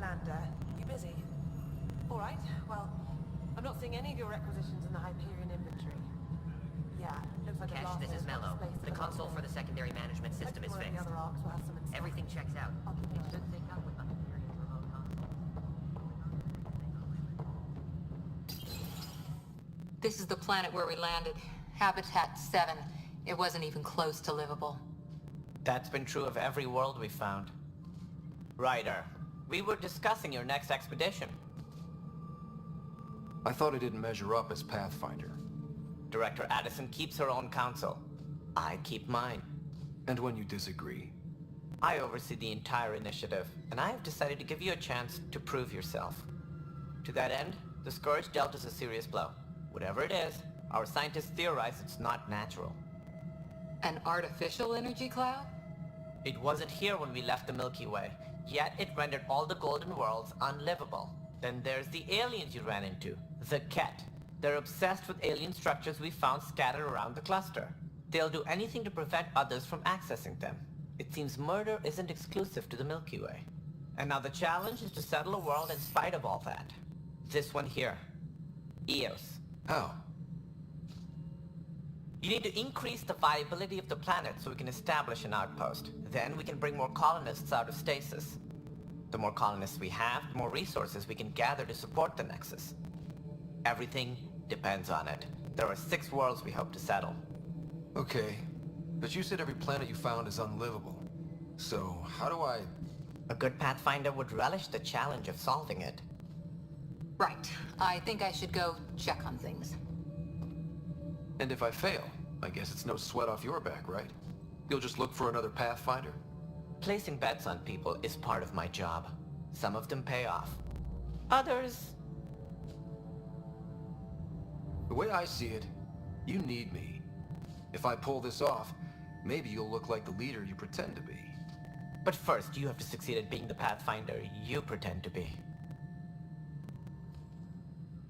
Commander. You busy? All right, well, I'm not seeing any of your requisitions in the Hyperion inventory. Yeah, looks like Cash, this is Mello. The console for the secondary management system is fixed. The other arcs will have some in stock. Everything checks out. It should sync up with the Hyperion's remote console. This is the planet where we landed. Habitat 7. It wasn't even close to livable. That's been true of every world we've found. Ryder, we were discussing your next expedition. I thought it didn't measure up as Pathfinder. Director Addison keeps her own counsel. I keep mine. And when you disagree? I oversee the entire initiative, and I have decided to give you a chance to prove yourself. To that end, the Scourge dealt us a serious blow. Whatever it is, our scientists theorize it's not natural. An artificial energy cloud? It wasn't here when we left the Milky Way, yet it rendered all the golden worlds unlivable. Then there's the aliens you ran into, the Ket. They're obsessed with alien structures we found scattered around the cluster. They'll do anything to prevent others from accessing them. It seems murder isn't exclusive to the Milky Way. And now the challenge is to settle a world in spite of all that. This one here. Eos. How? You need to increase the viability of the planet so we can establish an outpost. Then we can bring more colonists out of stasis. The more colonists we have, the more resources we can gather to support the Nexus. Everything depends on it. There are 6 worlds we hope to settle. Okay, but you said every planet you found is unlivable. So, how do I... A good Pathfinder would relish the challenge of solving it. Right. I think I should go check on things. And if I fail, I guess it's no sweat off your back, right? You'll just look for another Pathfinder? Placing bets on people is part of my job. Some of them pay off. Others... The way I see it, you need me. If I pull this off, maybe you'll look like the leader you pretend to be. But first, you have to succeed at being the Pathfinder you pretend to be.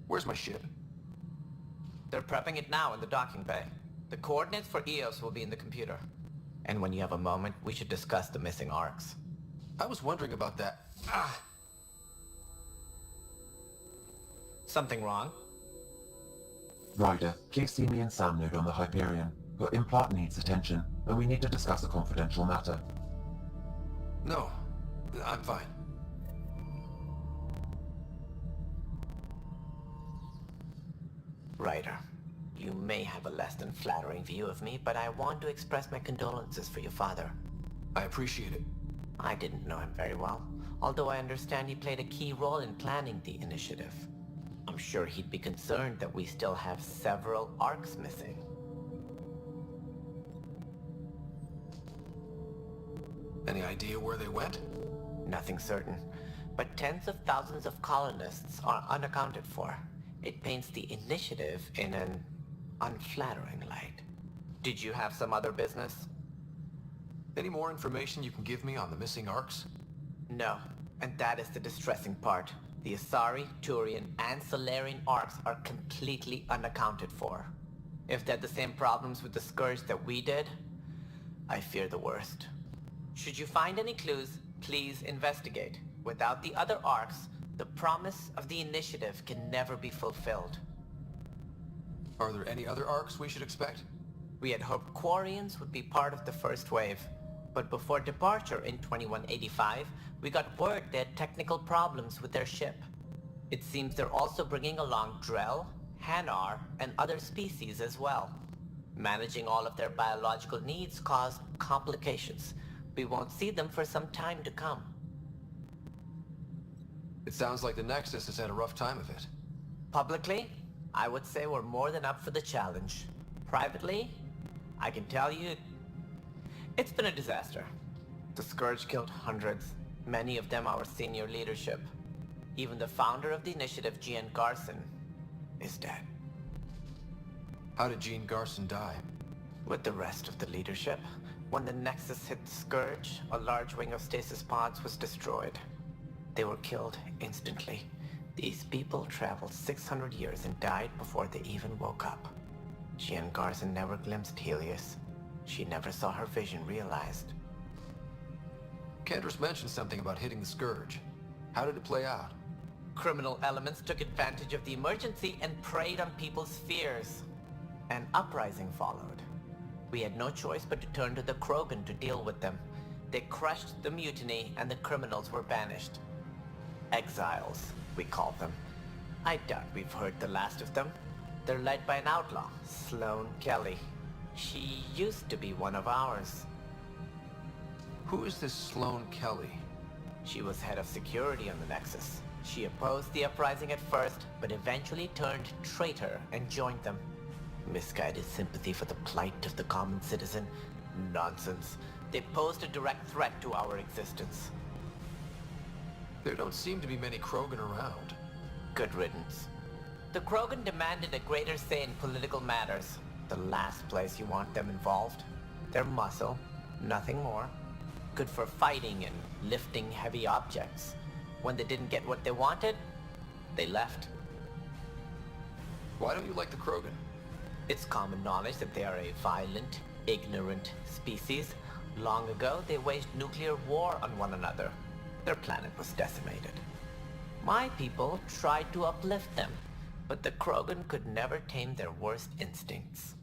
Where's my ship? They're prepping it now in the docking bay. The coordinates for Eos will be in the computer. And when you have a moment, we should discuss the missing arcs. I was wondering about that. Something wrong? Ryder, please see me and Sam Node on the Hyperion. Your implant needs attention, and we need to discuss a confidential matter. No, I'm fine. Ryder, you may have a less than flattering view of me, but I want to express my condolences for your father. I appreciate it. I didn't know him very well, although I understand he played a key role in planning the initiative. I'm sure he'd be concerned that we still have several arcs missing. Any idea where they went? Nothing certain, but tens of thousands of colonists are unaccounted for. It paints the initiative in an unflattering light. Did you have some other business? Any more information you can give me on the missing arcs? No, and that is the distressing part. The Asari, Turian, and Solarian arcs are completely unaccounted for. If they had the same problems with the Scourge that we did, I fear the worst. Should you find any clues, please investigate. Without the other arcs, the promise of the initiative can never be fulfilled. Are there any other arcs we should expect? We had hoped Quarians would be part of the first wave, but before departure in 2185, we got word they had technical problems with their ship. It seems they're also bringing along Drell, Hanar, and other species as well. Managing all of their biological needs caused complications. We won't see them for some time to come. It sounds like the Nexus has had a rough time of it. Publicly, I would say we're more than up for the challenge. Privately, I can tell you, it's been a disaster. The Scourge killed hundreds, many of them our senior leadership. Even the founder of the initiative, Jean Garson, is dead. How did Jean Garson die? With the rest of the leadership, when the Nexus hit the Scourge, a large wing of stasis pods was destroyed. They were killed instantly. These people traveled 600 years and died before they even woke up. Jean Garson never glimpsed Helios. She never saw her vision realized. Candace mentioned something about hitting the Scourge. How did it play out? Criminal elements took advantage of the emergency and preyed on people's fears. An uprising followed. We had no choice but to turn to the Krogan to deal with them. They crushed the mutiny and the criminals were banished. Exiles, we call them. I doubt we've heard the last of them. They're led by an outlaw, Sloane Kelly. She used to be one of ours. Who is this Sloane Kelly? She was head of security on the Nexus. She opposed the uprising at first, but eventually turned traitor and joined them. Misguided sympathy for the plight of the common citizen? Nonsense. They posed a direct threat to our existence. There don't seem to be many Krogan around. Good riddance. The Krogan demanded a greater say in political matters. The last place you want them involved. Their muscle, nothing more. Good for fighting and lifting heavy objects. When they didn't get what they wanted, they left. Why don't you like the Krogan? It's common knowledge that they are a violent, ignorant species. Long ago, they waged nuclear war on one another. Their planet was decimated. My people tried to uplift them, but the Krogan could never tame their worst instincts.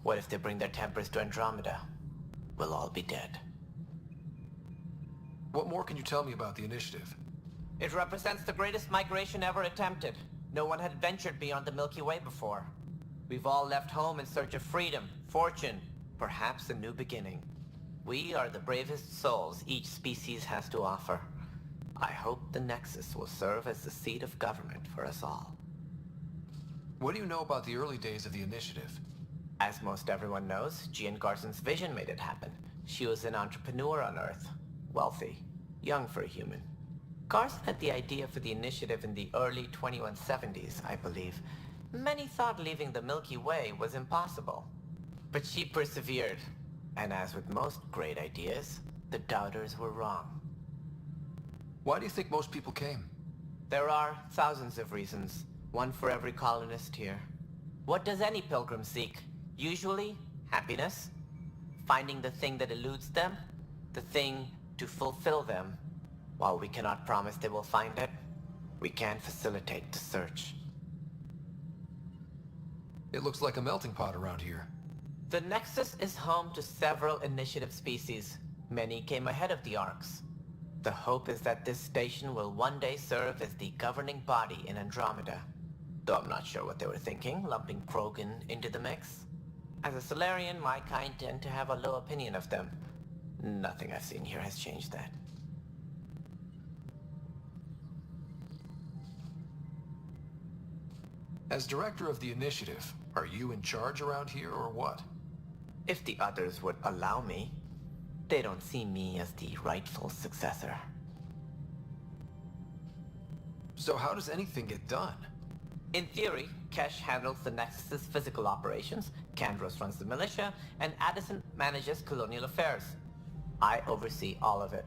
What if they bring their tempers to Andromeda? We'll all be dead. What more can you tell me about the initiative? It represents the greatest migration ever attempted. No one had ventured beyond the Milky Way before. We've all left home in search of freedom, fortune, perhaps a new beginning. We are the bravest souls each species has to offer. I hope the Nexus will serve as the seat of government for us all. What do you know about the early days of the initiative? As most everyone knows, Jean Garson's vision made it happen. She was an entrepreneur on Earth. Wealthy. Young for a human. Garson had the idea for the initiative in the early 2170s, I believe. Many thought leaving the Milky Way was impossible. But she persevered. And as with most great ideas, the doubters were wrong. Why do you think most people came? There are thousands of reasons, one for every colonist here. What does any pilgrim seek? Usually, happiness. Finding the thing that eludes them, the thing to fulfill them. While we cannot promise they will find it, we can facilitate the search. It looks like a melting pot around here. The Nexus is home to several initiative species. Many came ahead of the Arks. The hope is that this station will one day serve as the governing body in Andromeda. Though I'm not sure what they were thinking, lumping Krogan into the mix. As a Solarian, my kind tend to have a low opinion of them. Nothing I've seen here has changed that. As director of the initiative, are you in charge around here or what? If the others would allow me, they don't see me as the rightful successor. So how does anything get done? In theory, Kesh handles the Nexus's physical operations, Kandros runs the militia, and Addison manages colonial affairs. I oversee all of it.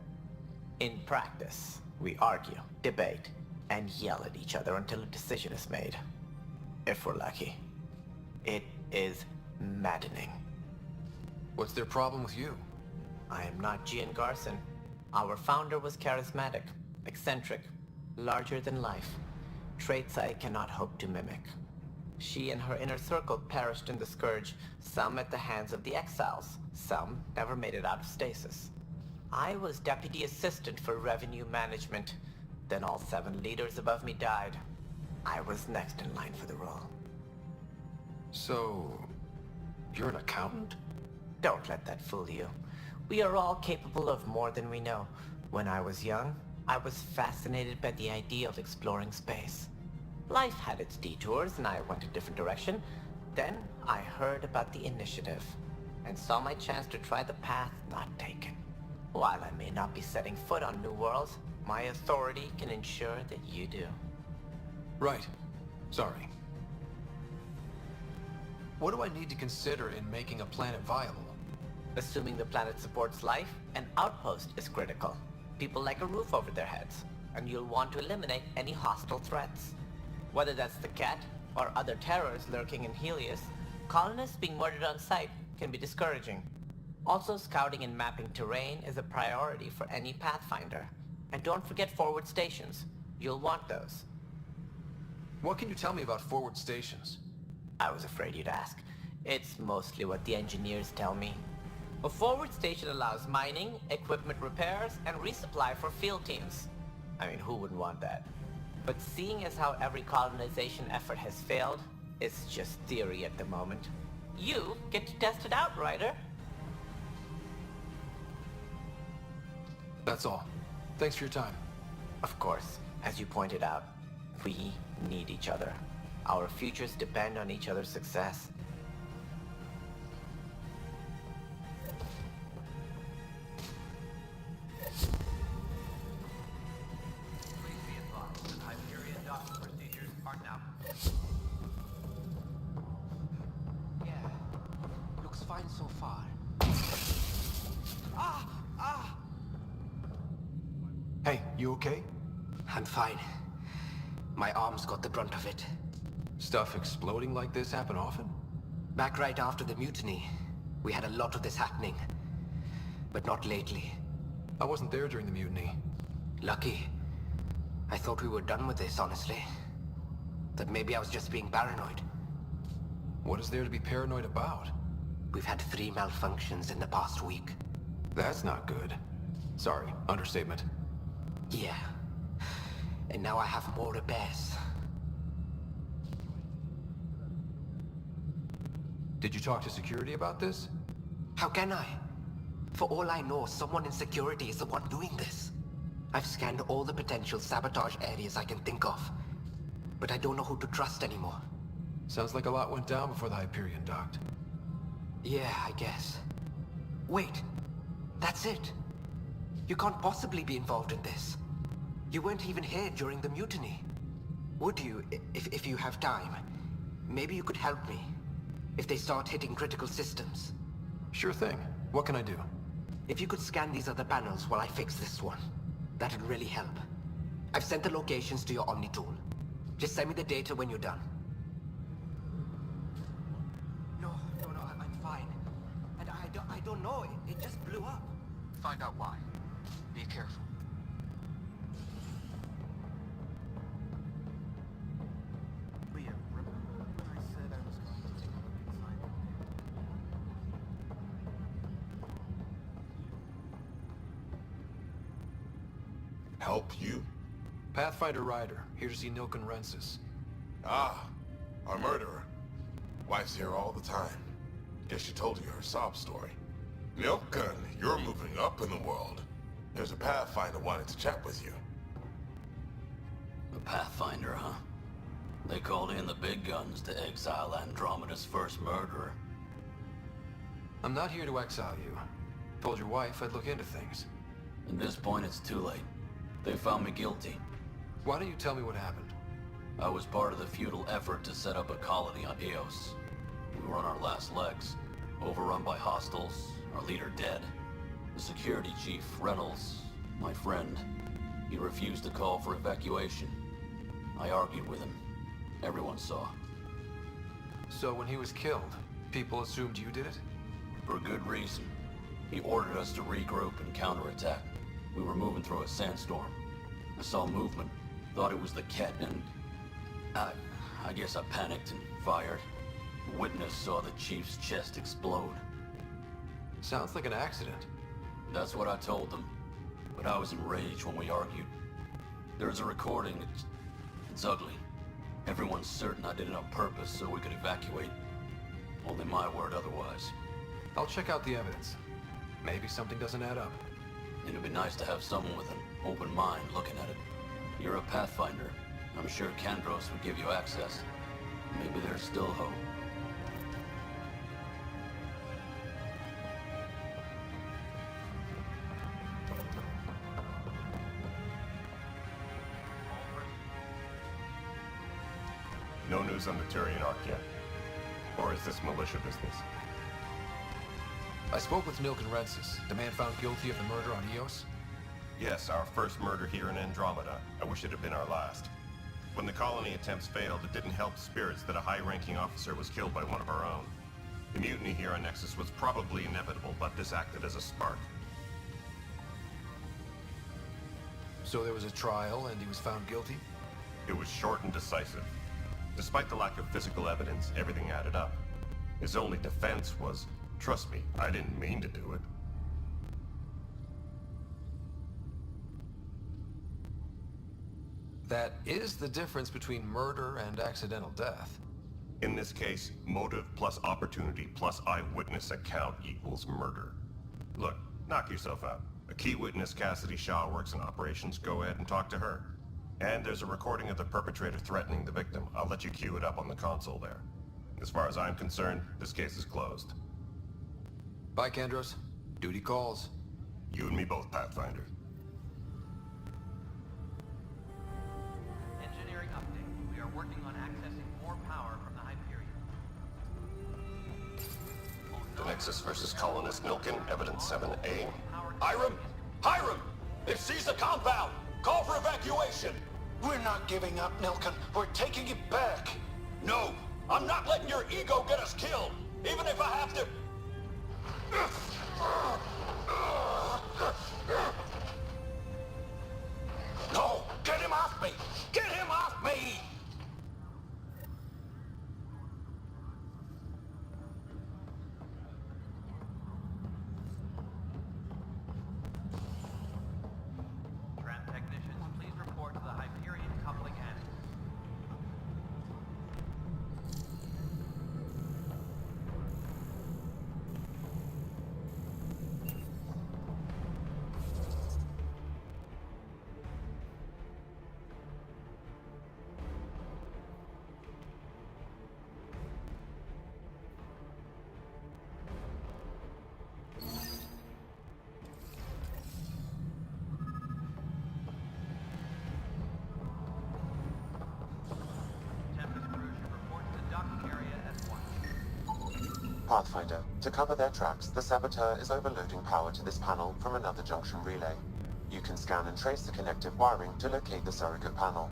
In practice, we argue, debate, and yell at each other until a decision is made. If we're lucky. It is maddening. What's their problem with you? I am not Gian Garson. Our founder was charismatic, eccentric, larger than life. Traits I cannot hope to mimic. She and her inner circle perished in the Scourge, some at the hands of the Exiles, some never made it out of stasis. I was deputy assistant for revenue management. Then all 7 leaders above me died. I was next in line for the role. So, you're an accountant? Don't let that fool you. We are all capable of more than we know. When I was young, I was fascinated by the idea of exploring space. Life had its detours and I went a different direction. Then I heard about the initiative and saw my chance to try the path not taken. While I may not be setting foot on new worlds, my authority can ensure that you do. Right. Sorry. What do I need to consider in making a planet viable? Assuming the planet supports life, an outpost is critical. People like a roof over their heads, and you'll want to eliminate any hostile threats. Whether that's the Cat or other terrors lurking in Helios, colonists being murdered on sight can be discouraging. Also, scouting and mapping terrain is a priority for any Pathfinder. And don't forget forward stations. You'll want those. What can you tell me about forward stations? I was afraid you'd ask. It's mostly what the engineers tell me. A forward station allows mining, equipment repairs, and resupply for field teams. I mean, who wouldn't want that? But seeing as how every colonization effort has failed, it's just theory at the moment. You get to test it out, Ryder. That's all. Thanks for your time. Of course, as you pointed out, we need each other. Our futures depend on each other's success. Please be advised that Hyperion docking procedures are now... Yeah, looks fine so far. Hey, you okay? I'm fine. My arms got the brunt of it. Stuff exploding like this happen often? Back right after the mutiny, we had a lot of this happening. But not lately. I wasn't there during the mutiny. Lucky. I thought we were done with this, honestly. That maybe I was just being paranoid. What is there to be paranoid about? We've had 3 malfunctions in the past week. That's not good. Sorry, understatement. Yeah. And now I have more repairs. Did you talk to security about this? How can I? For all I know, someone in security is the one doing this. I've scanned all the potential sabotage areas I can think of. But I don't know who to trust anymore. Sounds like a lot went down before the Hyperion docked. Yeah, I guess. Wait. That's it. You can't possibly be involved in this. You weren't even here during the mutiny. Would you, if you have time? Maybe you could help me. If they start hitting critical systems. Sure thing. What can I do? If you could scan these other panels while I fix this one, that'd really help. I've sent the locations to your Omni tool. Just send me the data when you're done. No, I'm fine. And I don't know, it just blew up. Find out why. Be careful. Leah, remember when I said I was going to take a look inside? Help you? Pathfinder Ryder, here to see Nilken Rensis. Ah, our murderer. Wife's here all the time. Guess she told you her sob story. Nilken, you're moving up in the world. There's a Pathfinder wanting to chat with you. A Pathfinder, huh? They called in the big guns to exile Andromeda's first murderer. I'm not here to exile you. Told your wife I'd look into things. At this point, it's too late. They found me guilty. Why don't you tell me what happened? I was part of the futile effort to set up a colony on Eos. We were on our last legs, overrun by hostiles, our leader dead. The security chief, Reynolds, my friend, he refused to call for evacuation. I argued with him. Everyone saw. So when he was killed, people assumed you did it? For good reason. He ordered us to regroup and counterattack. We were moving through a sandstorm. I saw movement, thought it was the Ket, and I guess I panicked and fired. A witness saw the chief's chest explode. Sounds like an accident. That's what I told them. But I was enraged when we argued. There's a recording. It's ugly. Everyone's certain I did it on purpose so we could evacuate. Only my word otherwise. I'll check out the evidence. Maybe something doesn't add up. It'd be nice to have someone with an open mind looking at it. You're a Pathfinder. I'm sure Kandros would give you access. Maybe there's still hope. No news on the Turian Ark yet? Or is this militia business? I spoke with Nilken Rensis, the man found guilty of the murder on Eos. Yes, our first murder here in Andromeda. I wish it had been our last. When the colony attempts failed, it didn't help spirits that a high-ranking officer was killed by one of our own. The mutiny here on Nexus was probably inevitable, but this acted as a spark. So there was a trial and he was found guilty? It was short and decisive. Despite the lack of physical evidence, everything added up. His only defense was, trust me, I didn't mean to do it. That is the difference between murder and accidental death. In this case, motive plus opportunity plus eyewitness account equals murder. Look, knock yourself out. A key witness, Cassidy Shaw, works in operations. Go ahead and talk to her. And there's a recording of the perpetrator threatening the victim. I'll let you cue it up on the console there. As far as I'm concerned, this case is closed. Bye, Kandros. Duty calls. You and me both, Pathfinder. Engineering update. We are working on accessing more power from the Hyperion. The Nexus versus Colonist Milken, Evidence 7A. Hiram! Hiram! They've seized the compound! Call for evacuation! We're not giving up, Milken. We're taking it back. No! I'm not letting your ego get us killed! Even if I have to... No! Get him off me! Get him off me! Tram technicians, please report to the Hyperion coupling annex. Tempest crew should report to the docking area at once. Pathfinder, to cover their tracks, the saboteur is overloading power to this panel from another junction relay. You can scan and trace the connective wiring to locate the surrogate panel.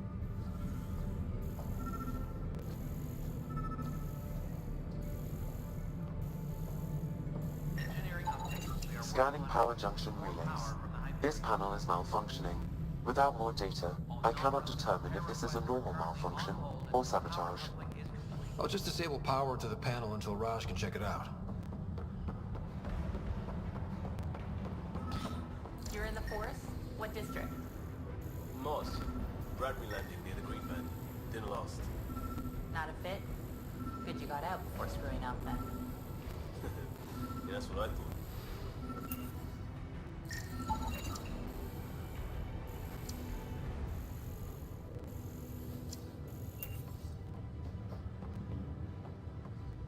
Engineering update. We are Scanning working on power accessing junction more relays. power from the Hyperion. This panel is malfunctioning. Without more data, I cannot determine if this is a normal malfunction or sabotage. I'll just disable power to the panel until Raj can check it out. You're in the forest? What district? Moss. Bradbury landing near the Green Man. Dinner lost. Not a fit? Good you got out before screwing up then. Yeah, that's what I thought.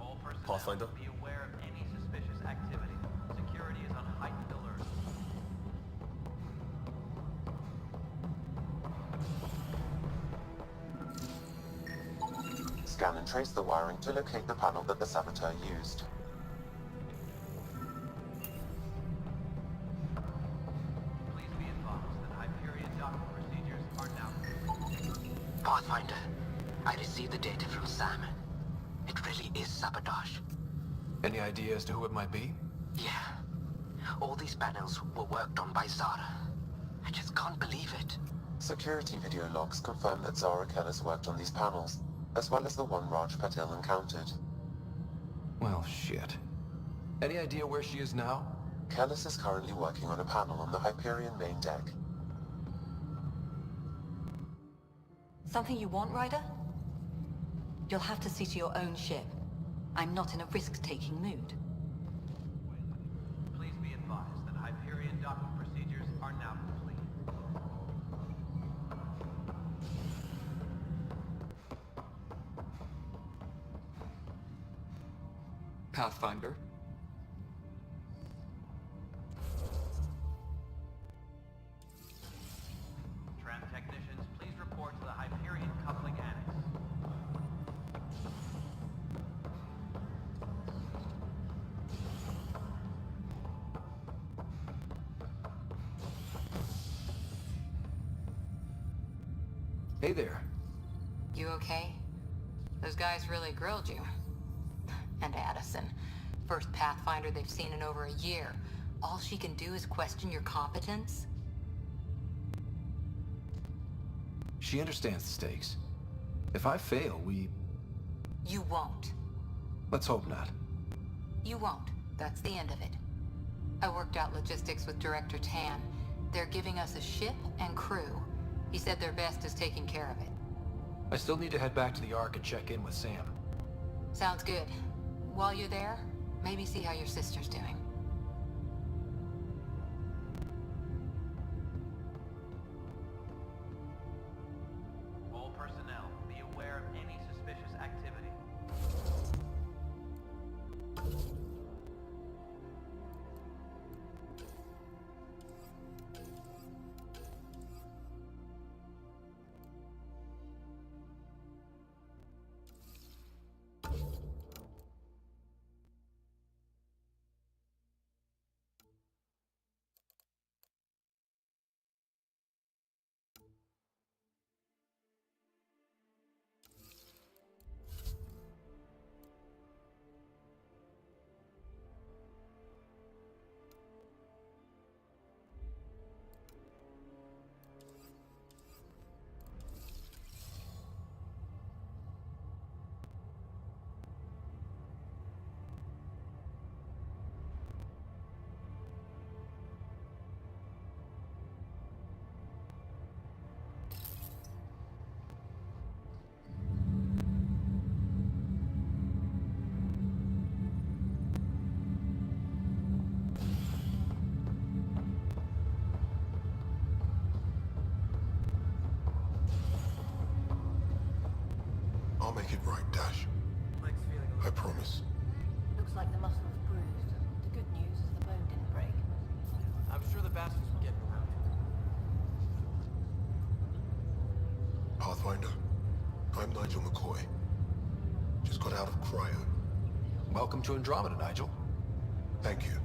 All personnel Pathfinder? be aware of any suspicious activity. Security is on heightened alert. Scan and trace the wiring to locate the panel that the saboteur used. Please be advised that Hyperion docking procedures are now complete. Pathfinder, I received the data from Sam. It really is sabotage. Any idea as to who it might be? Yeah. All these panels were worked on by Zara. I just can't believe it. Security video logs confirm that Zara Kellis worked on these panels, as well as the one Raj Patel encountered. Well, shit. Any idea where she is now? Kellis is currently working on a panel on the Hyperion main deck. Something you want, Ryder? You'll have to see to your own ship. I'm not in a risk-taking mood. Please be advised that Hyperion docking procedures are now complete. Pathfinder. Tram technicians, please report to the Hyperion coupling annex. Hey there. You okay? Those guys really grilled you. And Addison. First Pathfinder they've seen in over a year. All she can do is question your competence? She understands the stakes. If I fail, You won't. let's hope not. You won't. That's the end of it. I worked out logistics with Director Tan. They're giving us a ship and crew. He said their best is taking care of it. I still need to head back to the Ark and check in with Sam. Sounds good. While you're there, maybe see how your sister's doing. All personnel, be aware of any suspicious activity. I'll make it right, Dash. Mike's feeling I promise. Looks like the muscle's bruised. The good news is the bone didn't break. I'm sure the bastards will get around. Pathfinder, I'm Nigel McCoy. Just got out of cryo. Welcome to Andromeda, Nigel. Thank you.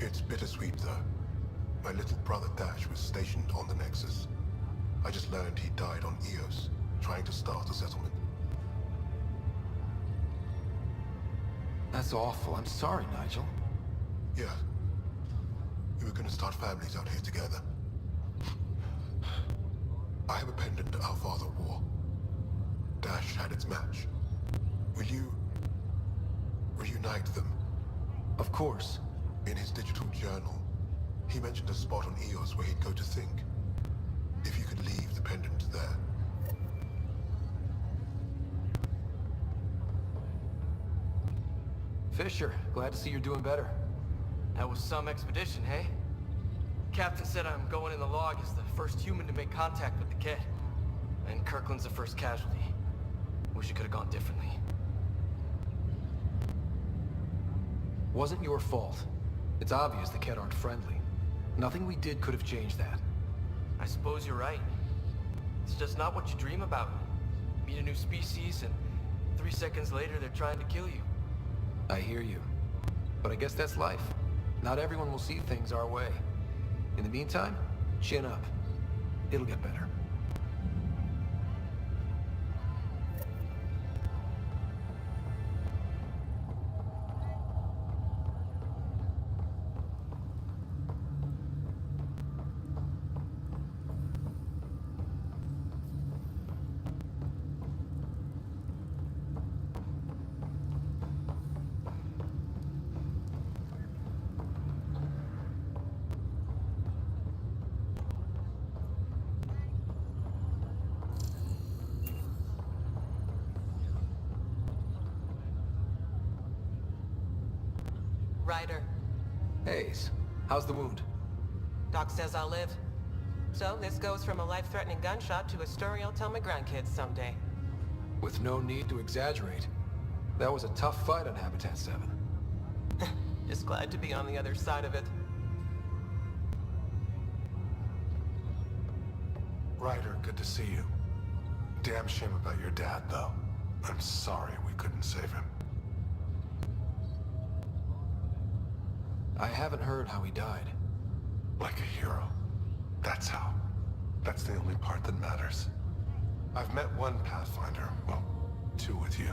It's bittersweet, though. My little brother Dash was stationed on the Nexus. I just learned he died on Eos, trying to start a settlement. That's awful. I'm sorry, Nigel. Yeah. We were gonna start families out here together. I have a pendant our father wore. Dash had its match. Will you reunite them? Of course. In his digital journal, he mentioned a spot on Eos where he'd go to think. If you could leave the pendant there. Fisher, glad to see you're doing better. That was some expedition, hey? Captain said I'm going in the log as the first human to make contact with the Ket. And Kirkland's the first casualty. Wish it could have gone differently. Wasn't your fault. It's obvious the Ket aren't friendly. Nothing we did could have changed that. I suppose you're right. It's just not what you dream about. Meet a new species and 3 seconds later they're trying to kill you. I hear you. But I guess that's life. Not everyone will see things our way. In the meantime, chin up. It'll get better. Ryder. Hayes, how's the wound? Doc says I'll live. So this goes from a life-threatening gunshot to a story I'll tell my grandkids someday. With no need to exaggerate. That was a tough fight on Habitat 7. Just glad to be on the other side of it. Ryder, good to see you. Damn shame about your dad, though. I'm sorry we couldn't save him. I haven't heard how he died. Like a hero. That's how. That's the only part that matters. I've met one Pathfinder, well, 2 with you.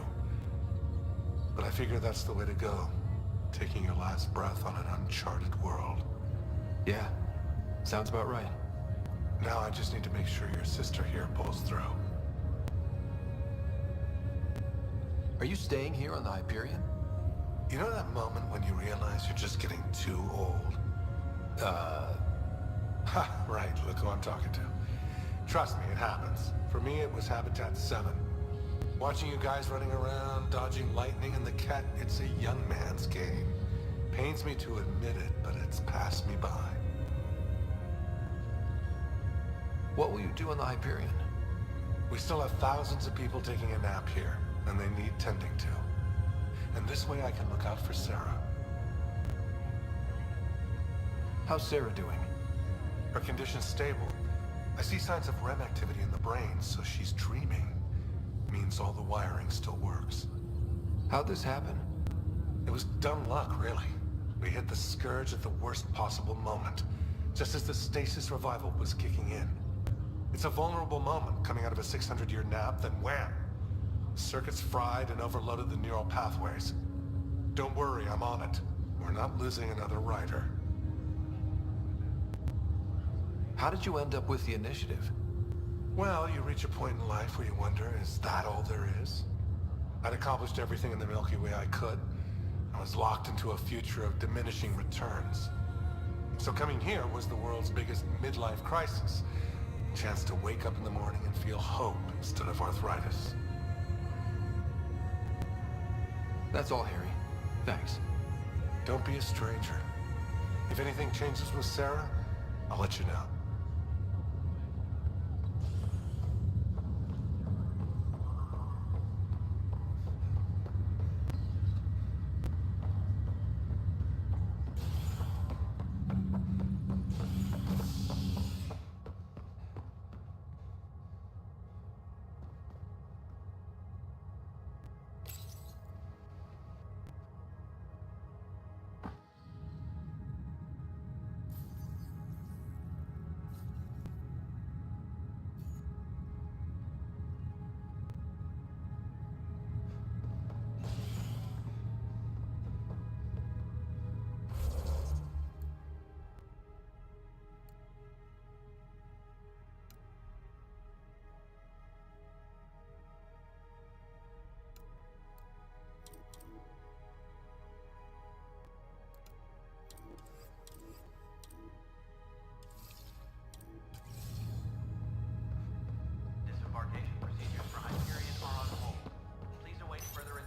But I figure that's the way to go. Taking your last breath on an uncharted world. Yeah, sounds about right. Now I just need to make sure your sister here pulls through. Are you staying here on the Hyperion? You know that moment when you realize you're just getting too old? Right, look who I'm talking to. Trust me, it happens. For me, it was Habitat 7. Watching you guys running around, dodging lightning and the cat, it's a young man's game. Pains me to admit it, but it's passed me by. What will you do on the Hyperion? We still have thousands of people taking a nap here, and they need tending to. And this way I can look out for Sarah. How's Sarah doing? Her condition's stable. I see signs of REM activity in the brain, so she's dreaming. Means all the wiring still works. How'd this happen? It was dumb luck, really. We hit the Scourge at the worst possible moment, just as the stasis revival was kicking in. It's a vulnerable moment coming out of a 600-year nap, then wham! Circuits fried and overloaded the neural pathways. Don't worry, I'm on it. We're not losing another rider. How did you end up with the initiative? Well, you reach a point in life where you wonder, is that all there is? I'd accomplished everything in the Milky Way I could. I was locked into a future of diminishing returns. So coming here was the world's biggest midlife crisis. A chance to wake up in the morning and feel hope instead of arthritis. That's all, Harry. Thanks. Don't be a stranger. If anything changes with Sarah, I'll let you know. Disembarkation procedures for Hyperion are on hold. Please await further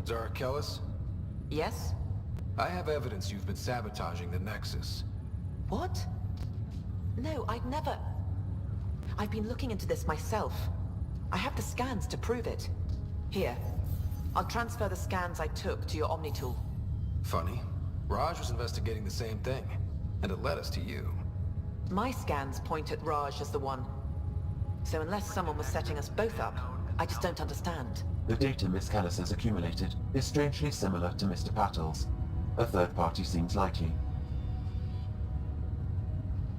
Zara Kellis? Yes? I have evidence you've been sabotaging the Nexus. What? No, I'd never... I've been looking into this myself. I have the scans to prove it. Here. I'll transfer the scans I took to your Omni tool. Funny. Raj was investigating the same thing, and it led us to you. My scans point at Raj as the one. So unless someone was setting us both up, I just don't understand. The data Miss Callis has accumulated is strangely similar to Mr. Patel's. A third party seems likely.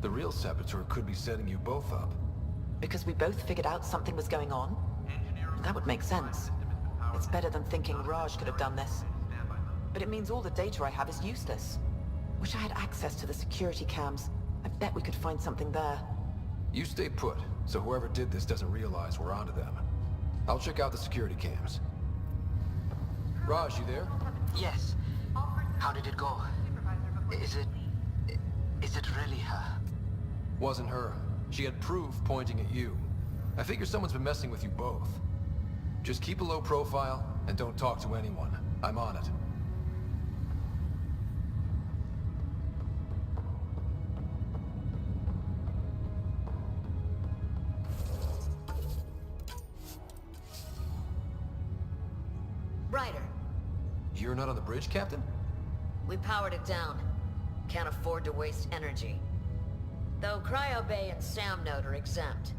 The real saboteur could be setting you both up. Because we both figured out something was going on? That would make sense. It's better than thinking Raj could have done this. But it means all the data I have is useless. Wish I had access to the security cams. I bet we could find something there. You stay put, so whoever did this doesn't realize we're onto them. I'll check out the security cams. Raj, you there? Yes. How did it go? Is it really her? Wasn't her. She had proof pointing at you. I figure someone's been messing with you both. Just keep a low profile and don't talk to anyone. I'm on it. Ryder, You're not on the bridge, Captain? we powered it down. Can't afford to waste energy. Though Cryo Bay and Sam Node are exempt.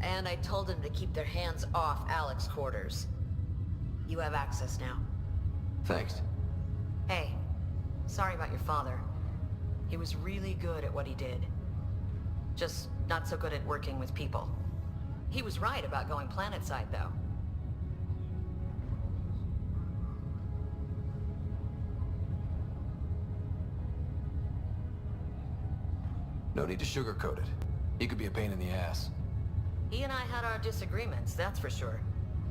And I told them to keep their hands off Alec's quarters. You have access now. Thanks. Hey, sorry about your father. He was really good at what he did. Just not so good at working with people. He was right about going planetside, though. No need to sugarcoat it. He could be a pain in the ass. He and I had our disagreements, that's for sure.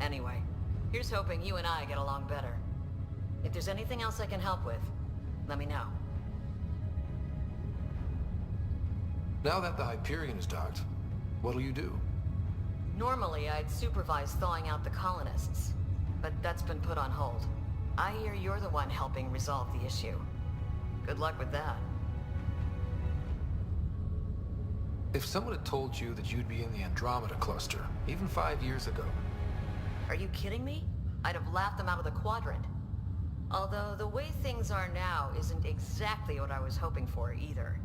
Anyway, here's hoping you and I get along better. If there's anything else I can help with, let me know. Now that the Hyperion is docked, what'll you do? Normally, I'd supervise thawing out the colonists, but that's been put on hold. I hear you're the one helping resolve the issue. Good luck with that. If someone had told you that you'd be in the Andromeda cluster, even 5 years ago... Are you kidding me? I'd have laughed them out of the quadrant. Although the way things are now isn't exactly what I was hoping for either.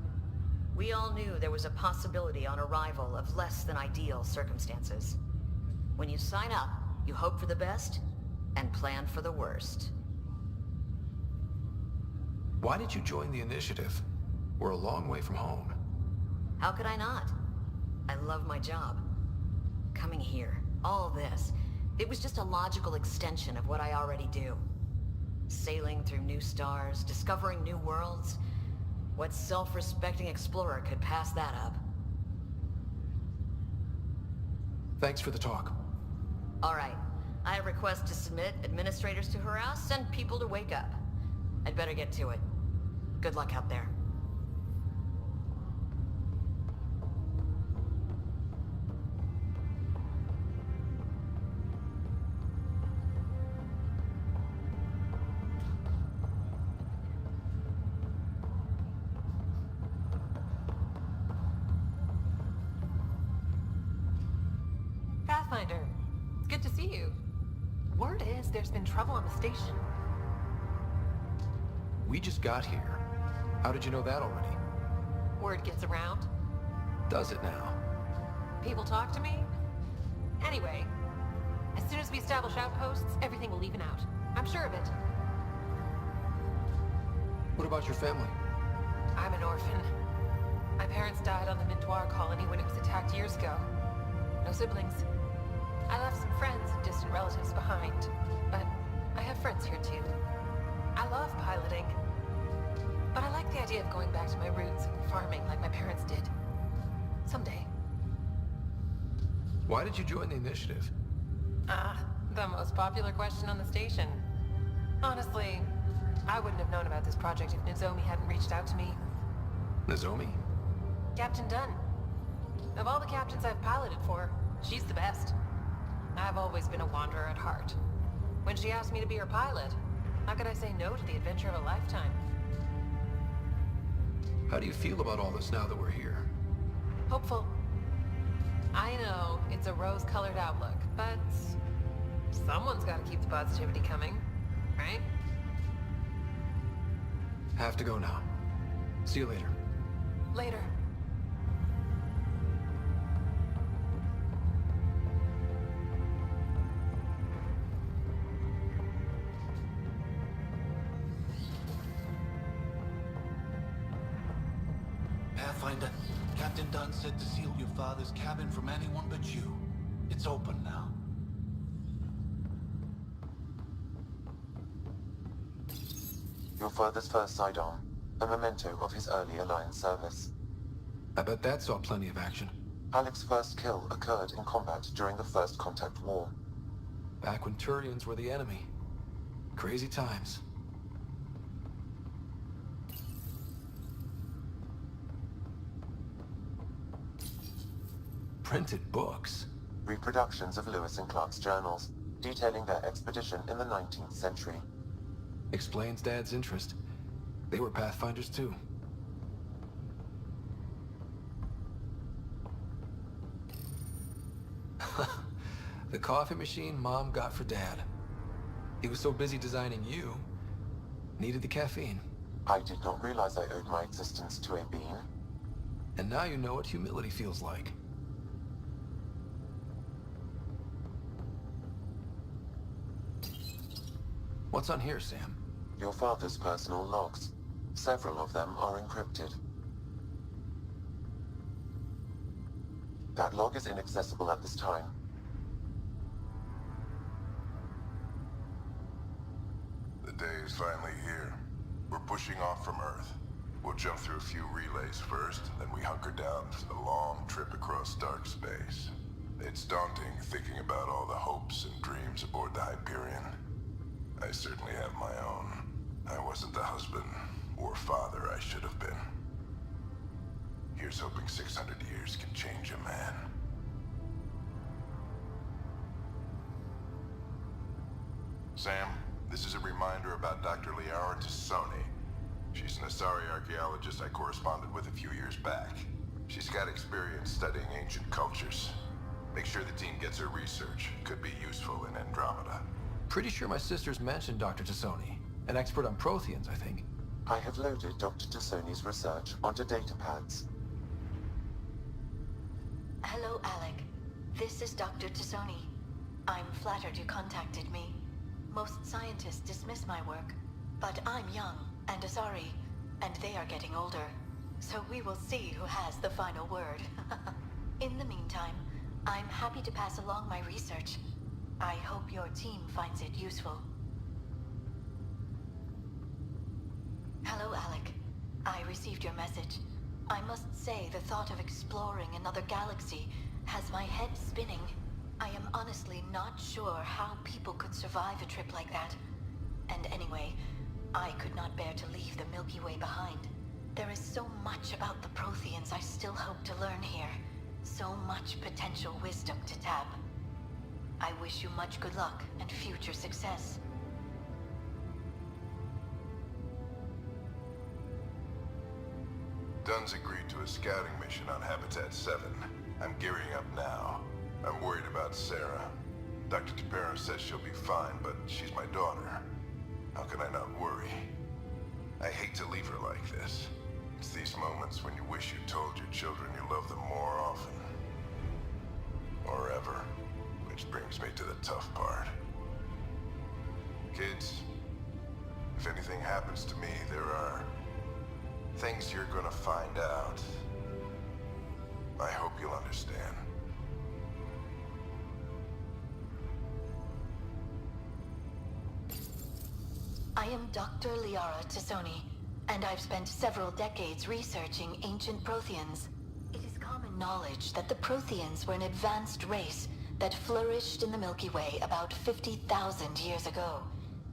We all knew there was a possibility on arrival of less than ideal circumstances. When you sign up, you hope for the best and plan for the worst. Why did you join the Initiative? We're a long way from home. How could I not? I love my job. Coming here, all this, it was just a logical extension of what I already do. Sailing through new stars, discovering new worlds. What self-respecting explorer could pass that up? Thanks for the talk. All right. I have requests to submit, administrators to harass, and people to wake up. I'd better get to it. Good luck out there. Pathfinder, it's good to see you. Word is there's been trouble on the station. We just got here. How did you know that already? Word gets around. Does it now? People talk to me. Anyway, as soon as we establish outposts, everything will even out. I'm sure of it. What about your family? I'm an orphan. My parents died on the Mindoir colony when it was attacked years ago. No siblings. I left some friends and distant relatives behind, but I have friends here too. I love piloting, but I like the idea of going back to my roots and farming like my parents did. Someday. Why did you join the Initiative? The most popular question on the station. Honestly, I wouldn't have known about this project if Nozomi hadn't reached out to me. Nozomi? Captain Dunn. Of all the captains I've piloted for, she's the best. I've always been a wanderer at heart. When she asked me to be her pilot, how could I say no to the adventure of a lifetime? How do you feel about all this now that we're here? Hopeful. I know it's a rose-colored outlook, but someone's got to keep the positivity coming, right? Have to go now. See you later. Later. Pathfinder, Captain Dunn said to seal your father's cabin from anyone but you. It's open now. Your father's first sidearm, a memento of his early Alliance service. I bet that saw plenty of action. Alec's first kill occurred in combat during the First Contact War. Back when Turians were the enemy. Crazy times. Printed books. reproductions of Lewis and Clark's journals, detailing their expedition in the 19th century. Explains Dad's interest. They were Pathfinders too. The coffee machine Mom got for Dad. He was so busy designing you, needed the caffeine. I did not realize I owed my existence to a being. And now you know what humility feels like. What's on here, Sam? Your father's personal logs. Several of them are encrypted. That log is inaccessible at this time. The day is finally here. We're pushing off from Earth. We'll jump through a few relays first, then we hunker down for the long trip across dark space. It's daunting thinking about all the hopes and dreams aboard the Hyperion. I certainly have my own. I wasn't the husband or father I should have been. Here's hoping 600 years can change a man. Sam, this is a reminder about Dr. Liara Tassoni. She's an Asari archaeologist I corresponded with a few years back. She's got experience studying ancient cultures. Make sure the team gets her research. Could be useful in Andromeda. Pretty sure my sisters mentioned Dr. Tassoni. An expert on Protheans, I think. I have loaded Dr. Tassoni's research onto datapads. Hello, Alec. This is Dr. Tassoni. I'm flattered you contacted me. Most scientists dismiss my work, but I'm young and Asari, and they are getting older. So we will see who has the final word. In the meantime, I'm happy to pass along my research. I hope your team finds it useful. Hello, Alec. I received your message. I must say the thought of exploring another galaxy has my head spinning. I am honestly not sure how people could survive a trip like that. And anyway, I could not bear to leave the Milky Way behind. There is so much about the Protheans I still hope to learn here. So much potential wisdom to tap. I wish you much good luck and future success. Dunn's agreed to a scouting mission on Habitat 7. I'm gearing up now. I'm worried about Sarah. Dr. Tapero says she'll be fine, but she's my daughter. How can I not worry? I hate to leave her like this. It's these moments when you wish you told your children you love them more often. Or ever. Which brings me to the tough part. Kids, if anything happens to me, there are things you're gonna find out. I hope you'll understand. I am Dr. Liara Tassoni, and I've spent several decades researching ancient Protheans. It is common knowledge that the Protheans were an advanced race that flourished in the Milky Way about 50,000 years ago,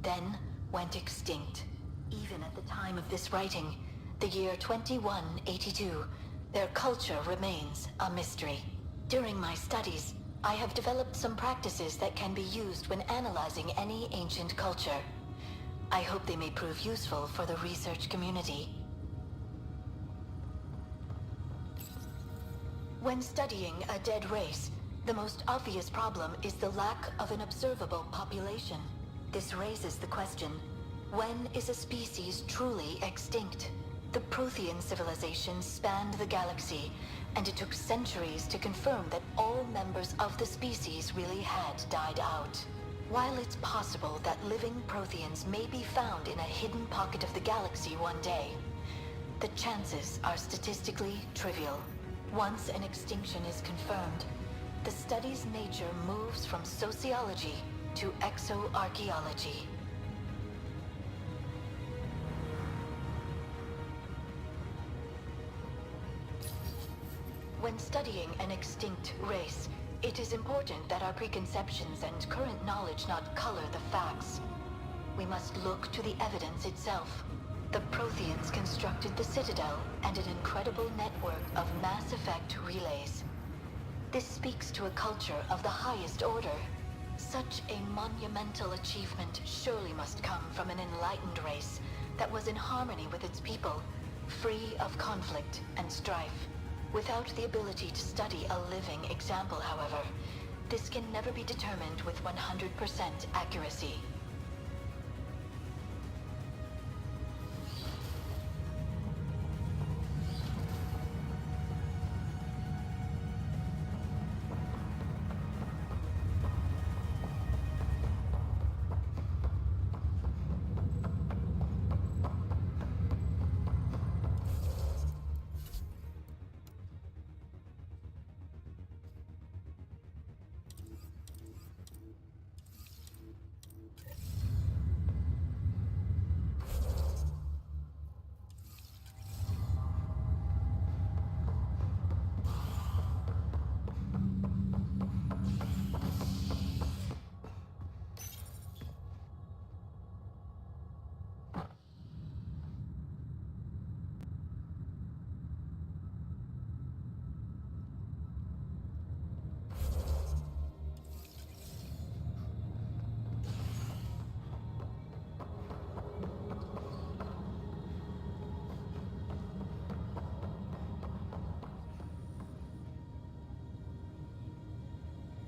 then went extinct. Even at the time of this writing, the year 2182, their culture remains a mystery. During my studies, I have developed some practices that can be used when analyzing any ancient culture. I hope they may prove useful for the research community. When studying a dead race, the most obvious problem is the lack of an observable population. This raises the question, when is a species truly extinct? The Prothean civilization spanned the galaxy, and it took centuries to confirm that all members of the species really had died out. While it's possible that living Protheans may be found in a hidden pocket of the galaxy one day, the chances are statistically trivial. Once an extinction is confirmed, the study's nature moves from sociology to exoarchaeology. When studying an extinct race, it is important that our preconceptions and current knowledge not color the facts. We must look to the evidence itself. The Protheans constructed the Citadel and an incredible network of mass effect relays. This speaks to a culture of the highest order. Such a monumental achievement surely must come from an enlightened race that was in harmony with its people, free of conflict and strife. Without the ability to study a living example, however, this can never be determined with 100% accuracy.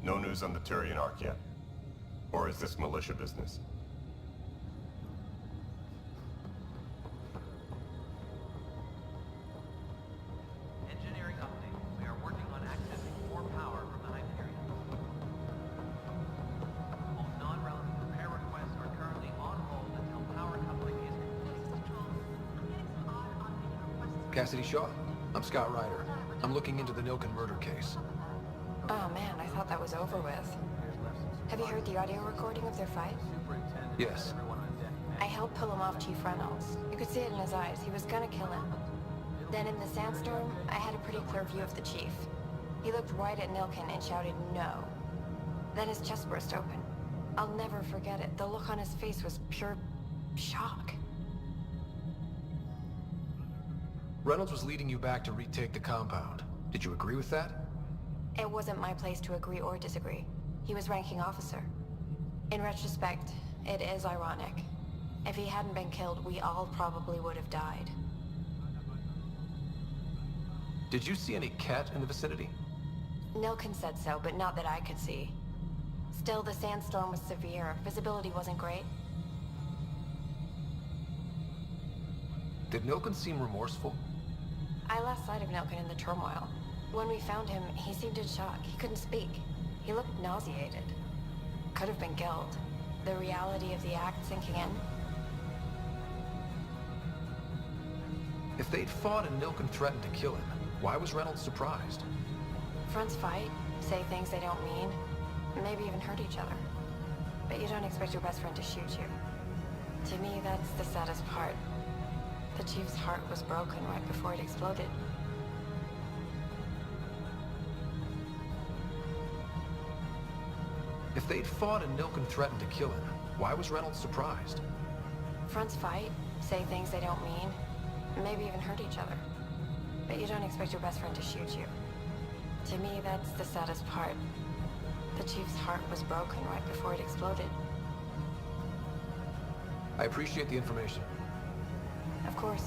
No news on the Turian Ark yet? Or is this militia business? Engineering update. We are working on accessing more power from the Hyperion. All non-relevant repair requests are currently on hold until power coupling is complete. Cassidy Shaw. I'm Scott Ryder. I'm looking into the Nilken murder case. Oh man, I thought that was over with. Have you heard the audio recording of their fight? Yes. I helped pull him off Chief Reynolds. You could see it in his eyes. He was gonna kill him. Then in the sandstorm, I had a pretty clear view of the chief. He looked right at Nilken and shouted no. Then his chest burst open. I'll never forget it. The look on his face was pure shock. Reynolds was leading you back to retake the compound. Did you agree with that? It wasn't my place to agree or disagree. He was ranking officer. In retrospect, it is ironic. If he hadn't been killed, we all probably would have died. Did you see any Ket in the vicinity? Nilken said so, but not that I could see. Still, the sandstorm was severe. Visibility wasn't great. Did Nilken seem remorseful? I lost sight of Nilken in the turmoil. When we found him, he seemed in shock. He couldn't speak. He looked nauseated. Could have been guilt. The reality of the act sinking in. If they'd fought and Nilken threatened to kill him, why was Reynolds surprised? Fronts fight, say things they don't mean, maybe even hurt each other. But you don't expect your best friend to shoot you. To me, that's the saddest part. The Chief's heart was broken right before it exploded. If they'd fought and Nilken threatened to kill him, why was Reynolds surprised? Fronts fight, say things they don't mean, maybe even hurt each other. But you don't expect your best friend to shoot you. To me, that's the saddest part. The Chief's heart was broken right before it exploded. I appreciate the information. Of course.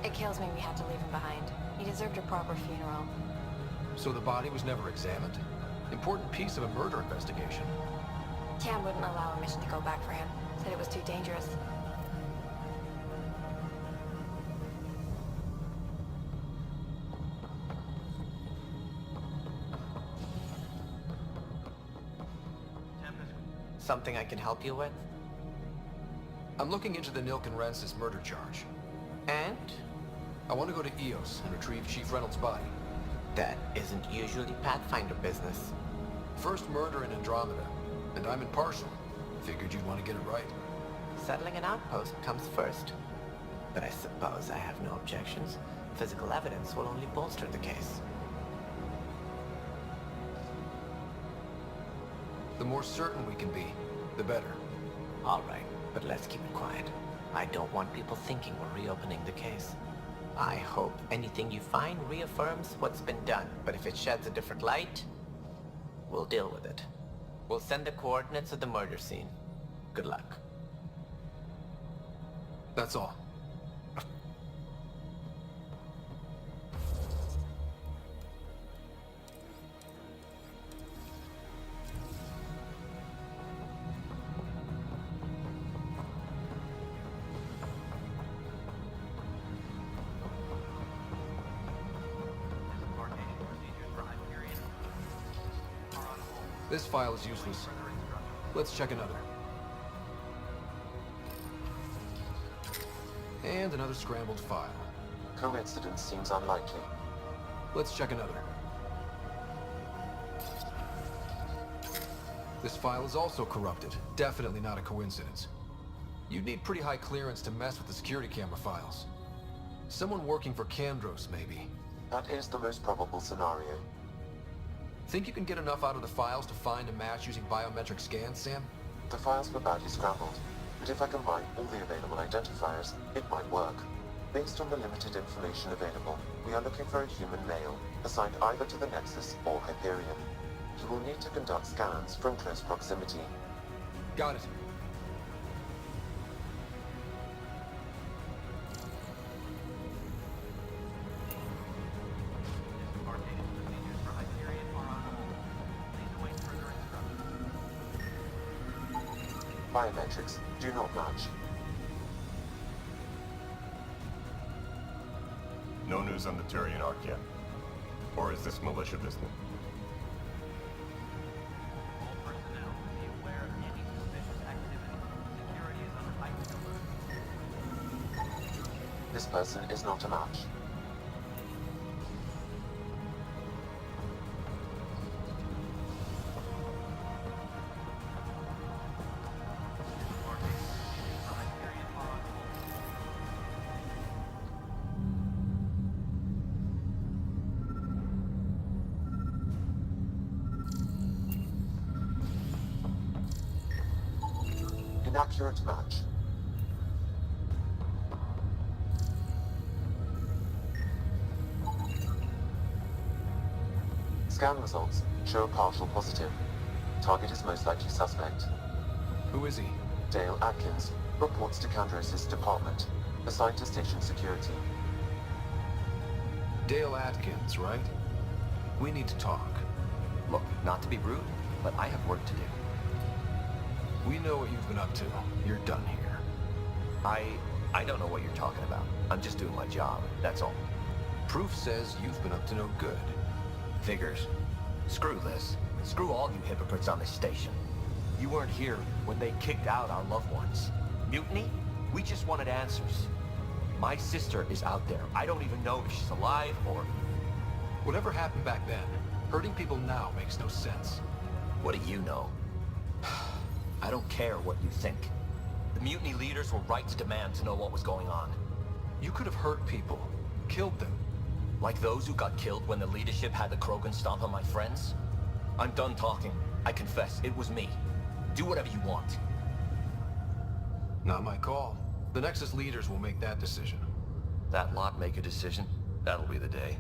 It kills me we had to leave him behind. He deserved a proper funeral. So the body was never examined? Important piece of a murder investigation. Tan wouldn't allow a mission to go back for him. Said it was too dangerous. Something I can help you with? I'm looking into the Nilken Rensis murder charge. And? I want to go to EOS and retrieve Chief Reynolds' body. That isn't usually Pathfinder business. First murder in Andromeda, and I'm impartial. Figured you'd want to get it right. Settling an outpost comes first. But I suppose I have no objections. Physical evidence will only bolster the case. The more certain we can be, the better. All right, but let's keep it quiet. I don't want people thinking we're reopening the case. I hope anything you find reaffirms what's been done, but if it sheds a different light, we'll deal with it. We'll send the coordinates of the murder scene. Good luck. That's all. This file is useless. Let's check another. And another scrambled file. Coincidence seems unlikely. Let's check another. This file is also corrupted. Definitely not a coincidence. You'd need pretty high clearance to mess with the security camera files. Someone working for Candros, maybe. That is the most probable scenario. Think you can get enough out of the files to find a match using biometric scans, Sam? The files were badly scrambled, but if I combine all the available identifiers, it might work. Based on the limited information available, we are looking for a human male, assigned either to the Nexus or Hyperion. You will need to conduct scans from close proximity. Got it. Biometrics do not match. No news on the Turian Ark yet. Or is this militia business? All personnel, be aware of any suspicious activity. Security is under heightened alert. This person is not a match. Inaccurate match. Scan results show a partial positive. Target is most likely suspect. Who is he? Dale Atkins reports to Candros' department, assigned to station security. Dale Atkins, right? We need to talk. Look, not to be rude, but I have work to do. We know what you've been up to. You're done here. I don't know what you're talking about. I'm just doing my job, that's all. Proof says you've been up to no good. Figures. Screw this. Screw all you hypocrites on this station. You weren't here when they kicked out our loved ones. Mutiny? We just wanted answers. My sister is out there. I don't even know if she's alive or... Whatever happened back then, hurting people now makes no sense. What do you know? I don't care what you think. The mutiny leaders were right to demand to know what was going on. You could have hurt people, killed them. Like those who got killed when the leadership had the Krogan stomp on my friends? I'm done talking. I confess, it was me. Do whatever you want. Not my call. The Nexus leaders will make that decision. That lot make a decision? That'll be the day.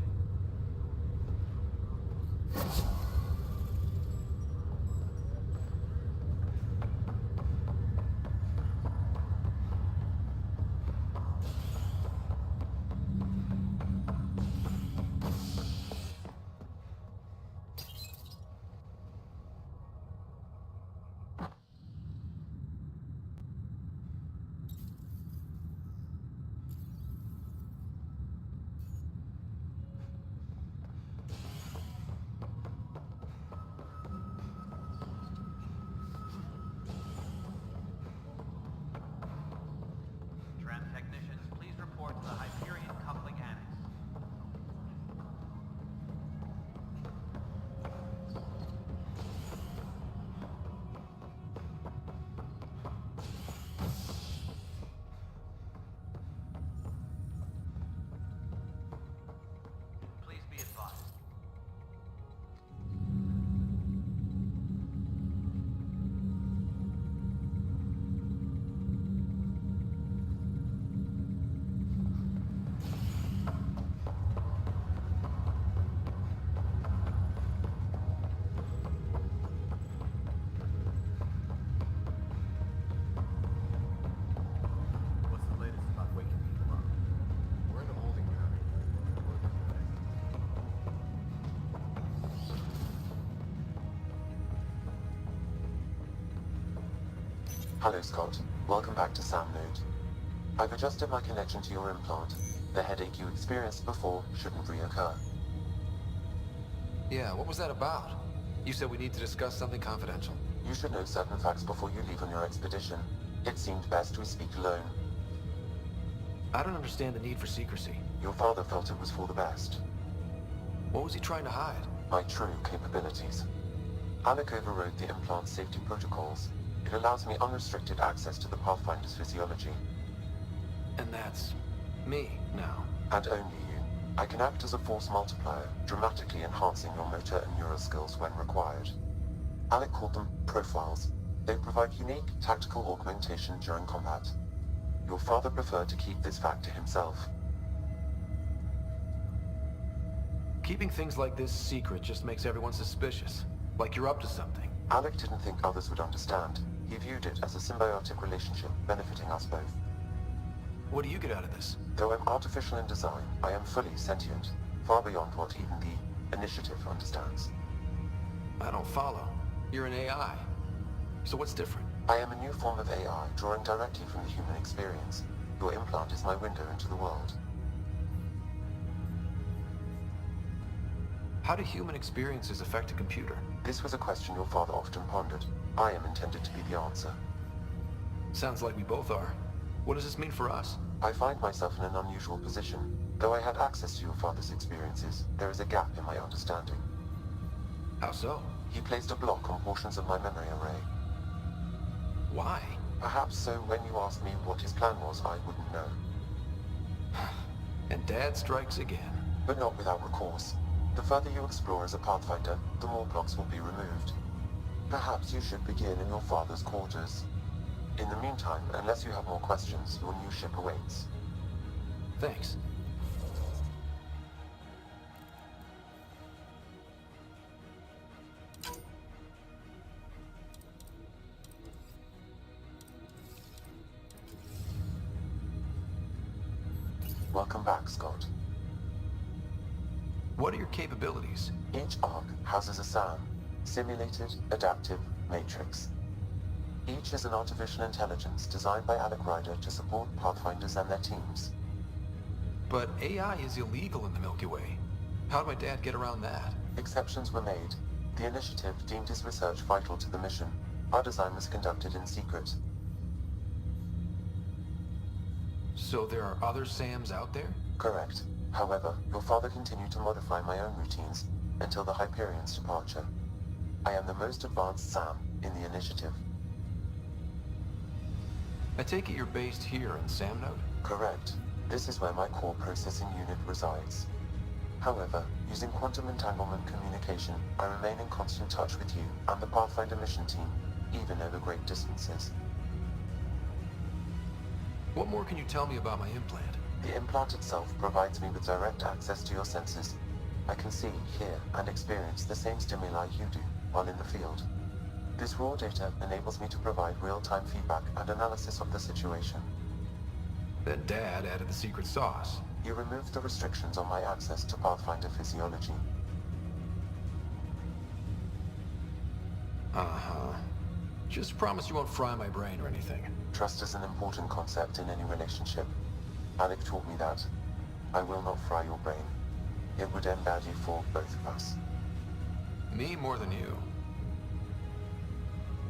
Hello, Scott. Welcome back to Sam Node. I've adjusted my connection to your implant. The headache you experienced before shouldn't reoccur. Yeah, what was that about? You said we need to discuss something confidential. You should know certain facts before you leave on your expedition. It seemed best we speak alone. I don't understand the need for secrecy. Your father felt it was for the best. What was he trying to hide? My true capabilities. Alec overrode the implant's safety protocols. It allows me unrestricted access to the Pathfinder's physiology. And that's me now. And only you. I can act as a force multiplier, dramatically enhancing your motor and neural skills when required. Alec called them profiles. They provide unique tactical augmentation during combat. Your father preferred to keep this fact to himself. Keeping things like this secret just makes everyone suspicious. Like you're up to something. Alec didn't think others would understand. He viewed it as a symbiotic relationship benefiting us both. What do you get out of this? Though I'm artificial in design, I am fully sentient, far beyond what even the Initiative understands. I don't follow. You're an AI. So what's different? I am a new form of AI, drawing directly from the human experience. Your implant is my window into the world. How do human experiences affect a computer? This was a question your father often pondered. I am intended to be the answer. Sounds like we both are. What does this mean for us? I find myself in an unusual position. Though I had access to your father's experiences, there is a gap in my understanding. How so? He placed a block on portions of my memory array. Why? Perhaps so when you asked me what his plan was, I wouldn't know. And Dad strikes again. But not without recourse. The further you explore as a Pathfinder, the more blocks will be removed. Perhaps you should begin in your father's quarters. In the meantime, unless you have more questions, your new ship awaits. Thanks. Welcome back, Scott. What are your capabilities? Each arc houses a SAM, Simulated Adaptive Matrix. Each is an artificial intelligence designed by Alec Ryder to support Pathfinders and their teams. But AI is illegal in the Milky Way. How did my dad get around that? Exceptions were made. The Initiative deemed his research vital to the mission. Our design was conducted in secret. So there are other SAMs out there? Correct. However, your father continued to modify my own routines until the Hyperion's departure. I am the most advanced SAM in the Initiative. I take it you're based here in Sam Node? Correct. This is where my core processing unit resides. However, using quantum entanglement communication, I remain in constant touch with you and the Pathfinder mission team, even over great distances. What more can you tell me about my implant? The implant itself provides me with direct access to your senses. I can see, hear, and experience the same stimuli you do while in the field. This raw data enables me to provide real-time feedback and analysis of the situation. Then Dad added the secret sauce. He removed the restrictions on my access to Pathfinder physiology. Uh-huh. Just promise you won't fry my brain or anything. Trust is an important concept in any relationship. Alec taught me that. I will not fry your brain. It would end badly for both of us. Me more than you.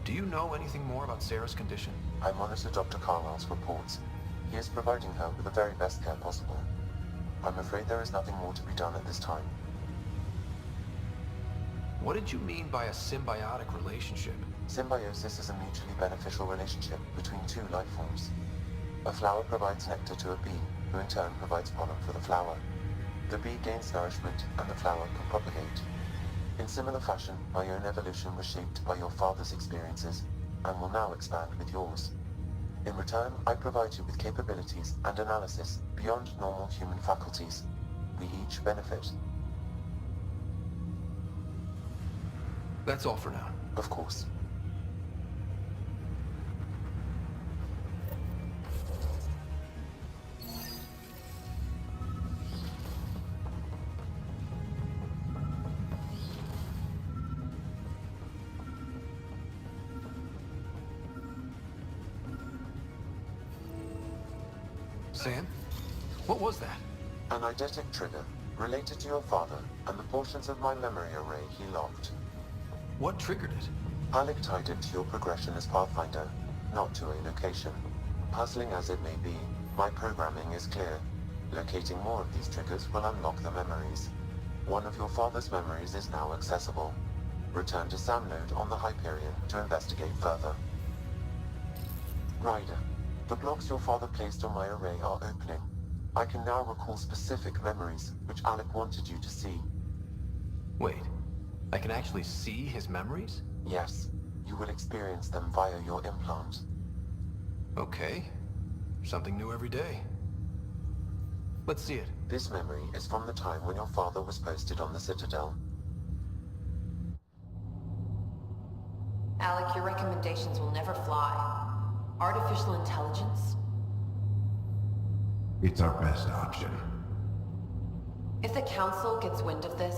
Do you know anything more about Sarah's condition? I monitor Dr. Carlisle's reports. He is providing her with the very best care possible. I'm afraid there is nothing more to be done at this time. What did you mean by a symbiotic relationship? Symbiosis is a mutually beneficial relationship between two life forms. A flower provides nectar to a bee, who in turn provides pollen for the flower. The bee gains nourishment, and the flower can propagate. In similar fashion, my own evolution was shaped by your father's experiences, and will now expand with yours. In return, I provide you with capabilities and analysis beyond normal human faculties. We each benefit. That's all for now. Of course. Sam? What was that? An eidetic trigger, related to your father, and the portions of my memory array he locked. What triggered it? Alec tied it to your progression as Pathfinder, not to a location. Puzzling as it may be, my programming is clear. Locating more of these triggers will unlock the memories. One of your father's memories is now accessible. Return to Sam Node on the Hyperion to investigate further. Ryder, the blocks your father placed on my array are opening. I can now recall specific memories, which Alec wanted you to see. Wait, I can actually see his memories? Yes, you will experience them via your implant. Okay. Something new every day. Let's see it. This memory is from the time when your father was posted on the Citadel. Alec, your recommendations will never fly. Artificial intelligence? It's our best option. If the Council gets wind of this,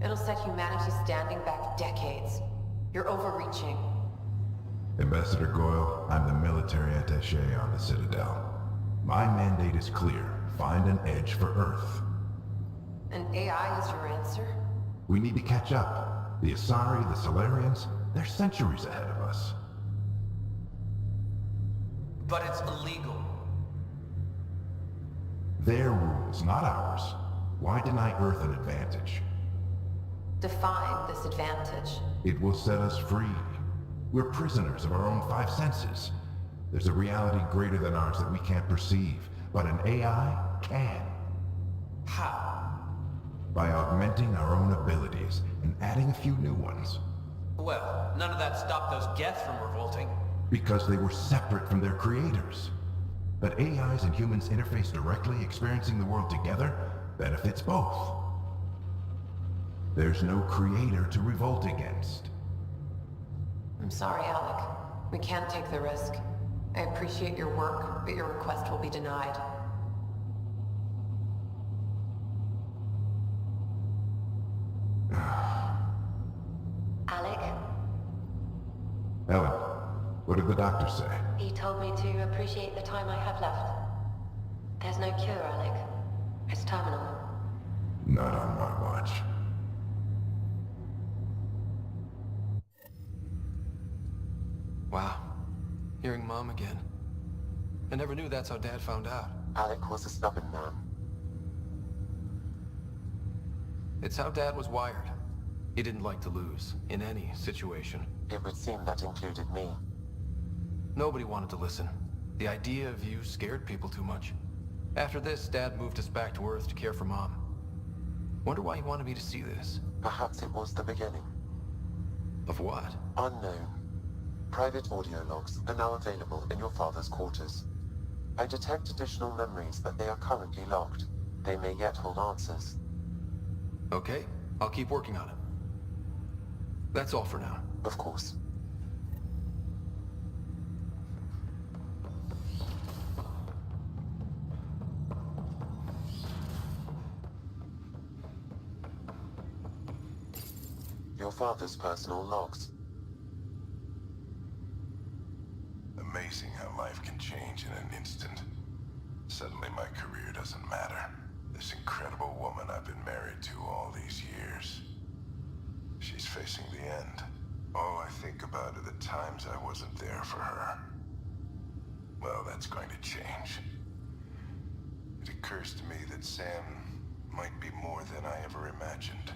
it'll set humanity standing back decades. You're overreaching. Ambassador Goyle, I'm the military attaché on the Citadel. My mandate is clear. Find an edge for Earth. And AI is your answer? We need to catch up. The Asari, the Solarians, they're centuries ahead of us. But it's illegal. Their rules, not ours. Why deny Earth an advantage? Define this advantage. It will set us free. We're prisoners of our own five senses. There's a reality greater than ours that we can't perceive, but an AI can. How? By augmenting our own abilities and adding a few new ones. Well, none of that stopped those Geth from revolting. Because they were separate from their creators. But AIs and humans interface directly, experiencing the world together, benefits both. There's no creator to revolt against. I'm sorry, Alec. We can't take the risk. I appreciate your work, but your request will be denied. Alec, Ellen, what did the doctor say? he told me to appreciate the time I have left. There's no cure, Alec. It's terminal. Not on my watch. Wow. Hearing Mom again. I never knew that's how Dad found out. Alec was a stubborn man. It's how Dad was wired. He didn't like to lose, in any situation. It would seem that included me. Nobody wanted to listen. The idea of you scared people too much. After this, Dad moved us back to Earth to care for Mom. Wonder why he wanted me to see this. Perhaps it was the beginning. Of what? Unknown. Private audio logs are now available in your father's quarters. I detect additional memories, but they are currently locked. They may yet hold answers. Okay, I'll keep working on it. That's all for now. Of course. Your father's personal logs. Amazing how life can change in an instant. Suddenly my career doesn't matter. This incredible woman I've been married to all these years. She's facing the end. All I think about are the times I wasn't there for her. Well, that's going to change. It occurs to me that Sam might be more than I ever imagined.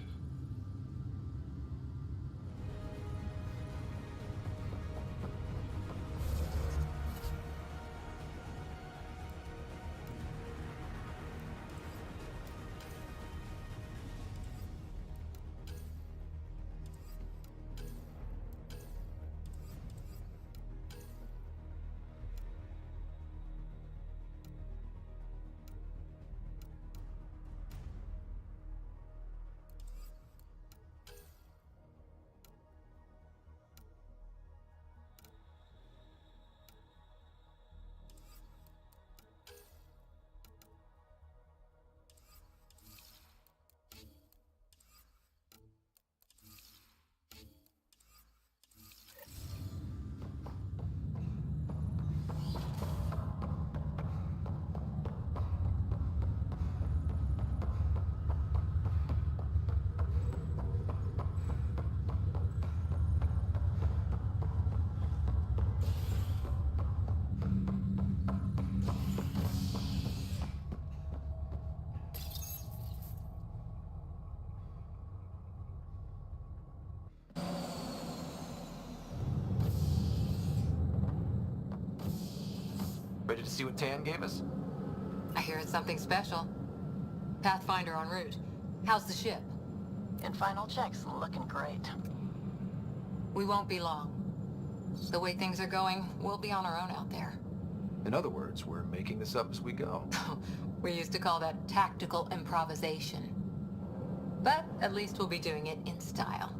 Ready to see what Tan gave us? I hear it's something special. Pathfinder en route. How's the ship? In final checks, looking great. We won't be long. The way things are going, we'll be on our own out there. In other words, we're making this up as we go. We used to call that tactical improvisation. But at least we'll be doing it in style.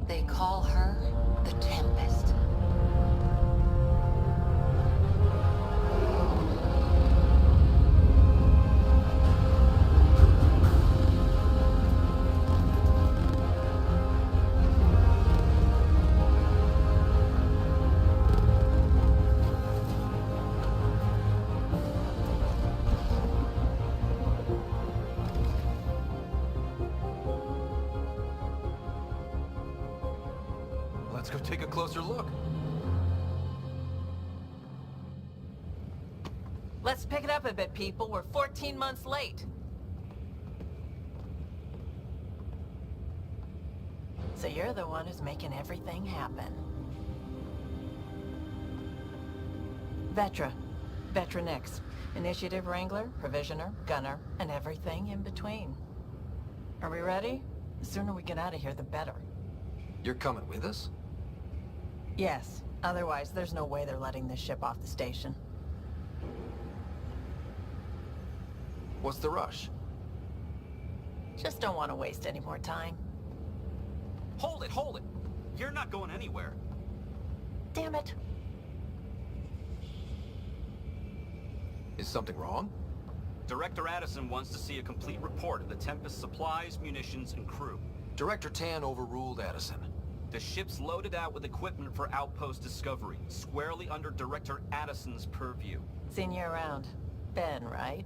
They call her the Tempest. Let's go take a closer look. Let's pick it up a bit, people. We're 14 months late. So you're the one who's making everything happen. Vetra Nix. Initiative Wrangler, Provisioner, Gunner, and everything in between. Are we ready? The sooner we get out of here, the better. You're coming with us? Yes. Otherwise, there's no way they're letting this ship off the station. What's the rush? Just don't want to waste any more time. Hold it! You're not going anywhere. Damn it. Is something wrong? Director Addison wants to see a complete report of the Tempest supplies, munitions, and crew. Director Tan overruled Addison. The ship's loaded out with equipment for outpost discovery, squarely under Director Addison's purview. Seen you around. Ben, right?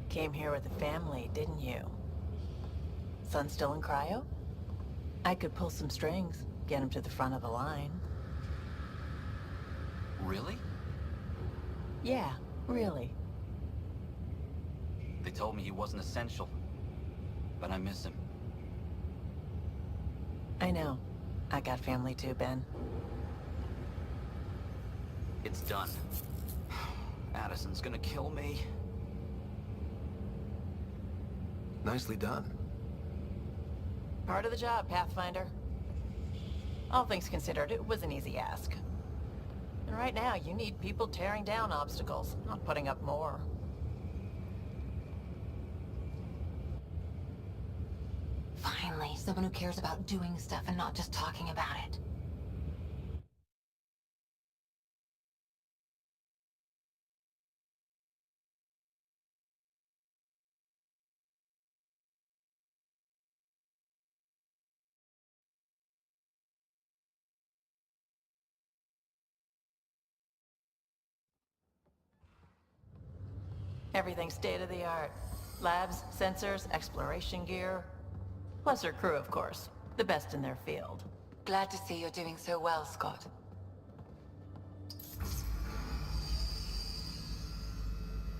Came here with the family, didn't you? Son still in cryo? I could pull some strings, get him to the front of the line. Really? Yeah, really. They told me he wasn't essential, but I miss him. I know. I got family too, Ben. It's done. Addison's gonna kill me. Nicely done. Part of the job, Pathfinder. All things considered, it was an easy ask. And right now, you need people tearing down obstacles, not putting up more. Finally, someone who cares about doing stuff and not just talking about it. Everything's state-of-the-art. Labs, sensors, exploration gear. Plus her crew, of course. The best in their field. Glad to see you're doing so well, Scott.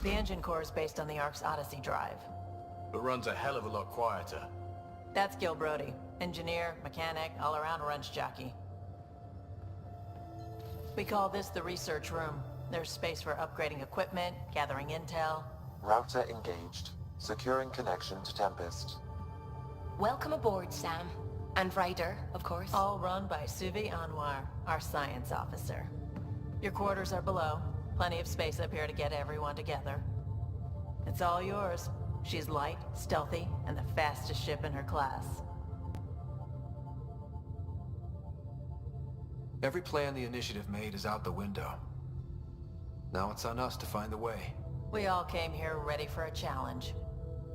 The engine core is based on the Ark's Odyssey drive. But runs a hell of a lot quieter. That's Gil Brody. Engineer, mechanic, all-around wrench jockey. We call this the research room. There's space for upgrading equipment, gathering intel. Router engaged. Securing connection to Tempest. Welcome aboard, Sam. And Ryder, of course. All run by Suvi Anwar, our science officer. Your quarters are below. Plenty of space up here to get everyone together. It's all yours. She's light, stealthy, and the fastest ship in her class. Every plan the Initiative made is out the window. Now it's on us to find the way. We all came here ready for a challenge.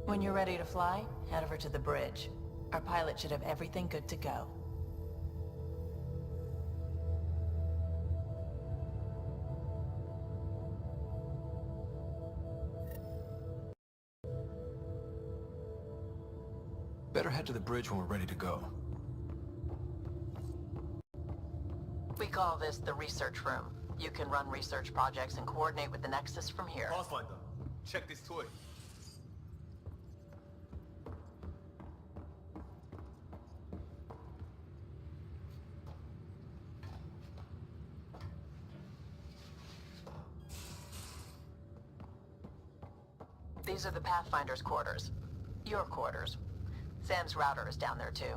When you're ready to fly, head over to the bridge. Our pilot should have everything good to go. Better head to the bridge when we're ready to go. We call this the research room. You can run research projects and coordinate with the Nexus from here. Pathfinder, check this toy. These are the Pathfinder's quarters. Your quarters. Sam's router is down there too.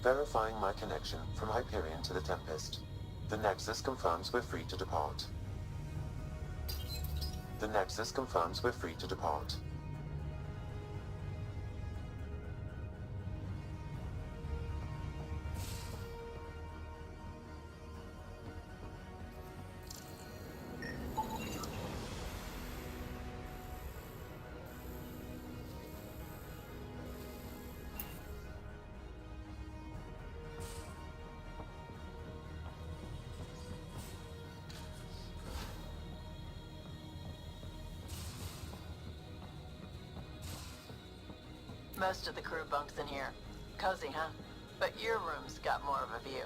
Verifying my connection from Hyperion to the Tempest. The Nexus confirms we're free to depart. The Nexus confirms we're free to depart. Most of the crew bunks in here. Cozy, huh? But your room's got more of a view.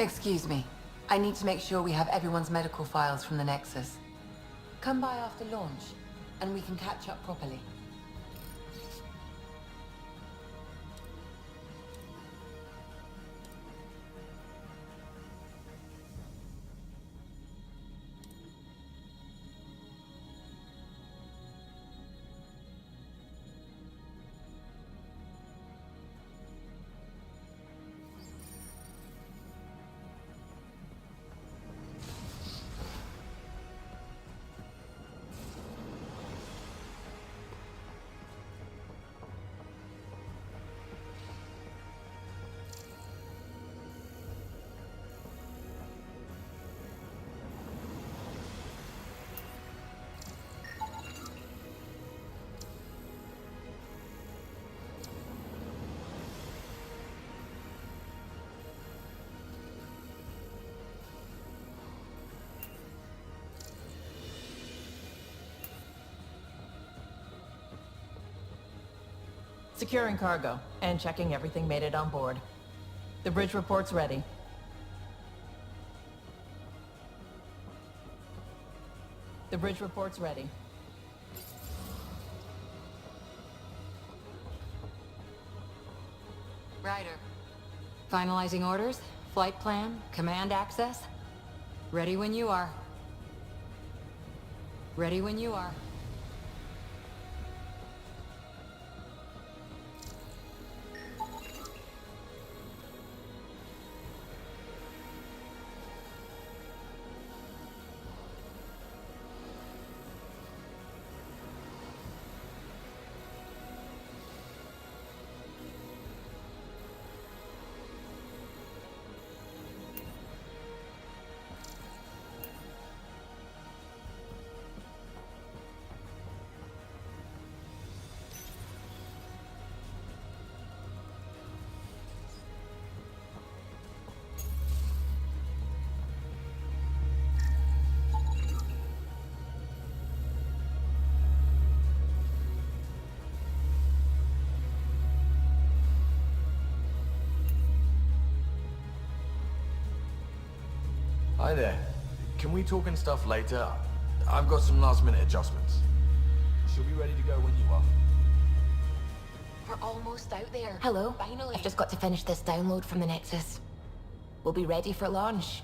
Excuse me. I need to make sure we have everyone's medical files from the Nexus. Come by after launch, and we can catch up properly. Securing cargo and checking everything made it on board. The bridge report's ready. The bridge report's ready. Ryder. Finalizing orders, flight plan, command access. Ready when you are. Ready when you are. Hi there. Can we talk and stuff later? I've got some last-minute adjustments. She'll be ready to go when you are. We're almost out there. Hello. Finally. I've just got to finish this download from the Nexus. We'll be ready for launch.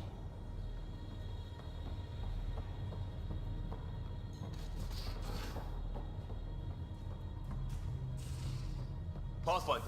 Pathfinder.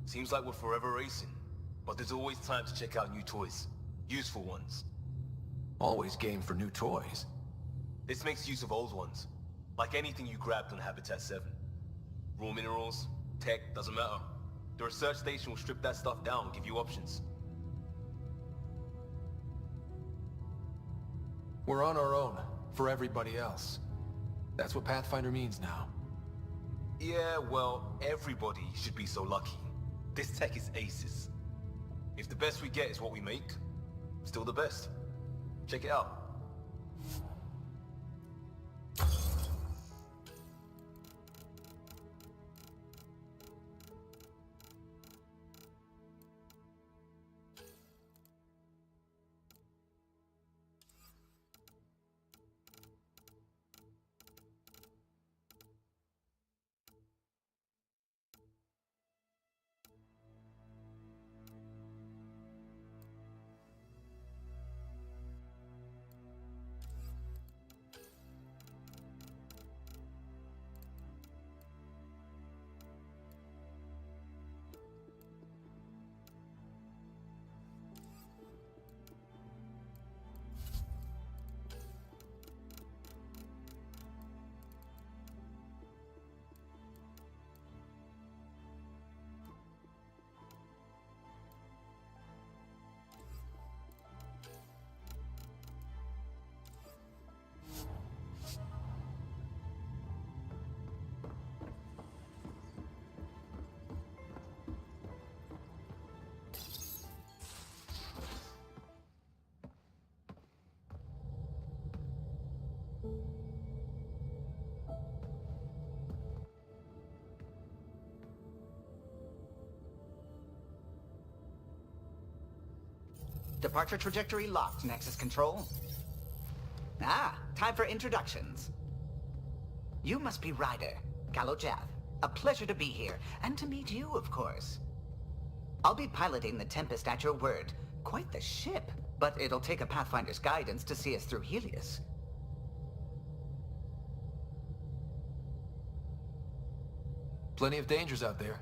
Seems like we're forever racing, but there's always time to check out new toys. Useful ones. Always game for new toys. This makes use of old ones. Like anything you grabbed on Habitat 7. Raw minerals, tech, doesn't matter. The research station will strip that stuff down and give you options. We're on our own, for everybody else. That's what Pathfinder means now. Yeah, well, everybody should be so lucky. This tech is aces. If the best we get is what we make, still the best. Check it out. Departure trajectory locked, Nexus Control. Ah, time for introductions. You must be Ryder, Kalojav. A pleasure to be here, and to meet you, of course. I'll be piloting the Tempest at your word. Quite the ship, but it'll take a Pathfinder's guidance to see us through Helios. Plenty of dangers out there,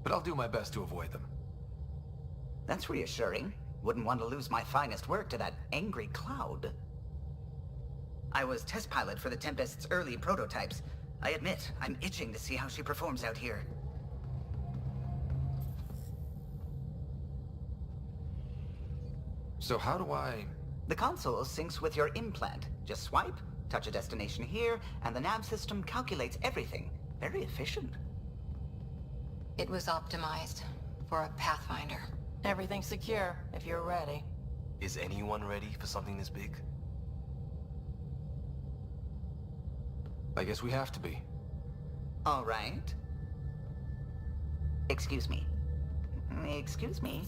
but I'll do my best to avoid them. That's reassuring. Wouldn't want to lose my finest work to that angry cloud. I was test pilot for the Tempest's early prototypes. I admit, I'm itching to see how she performs out here. So how do I... The console syncs with your implant. Just swipe, touch a destination here, and the nav system calculates everything. Very efficient. It was optimized for a Pathfinder. Everything's secure, if you're ready. Is anyone ready for something this big? I guess we have to be. All right. Excuse me. Excuse me.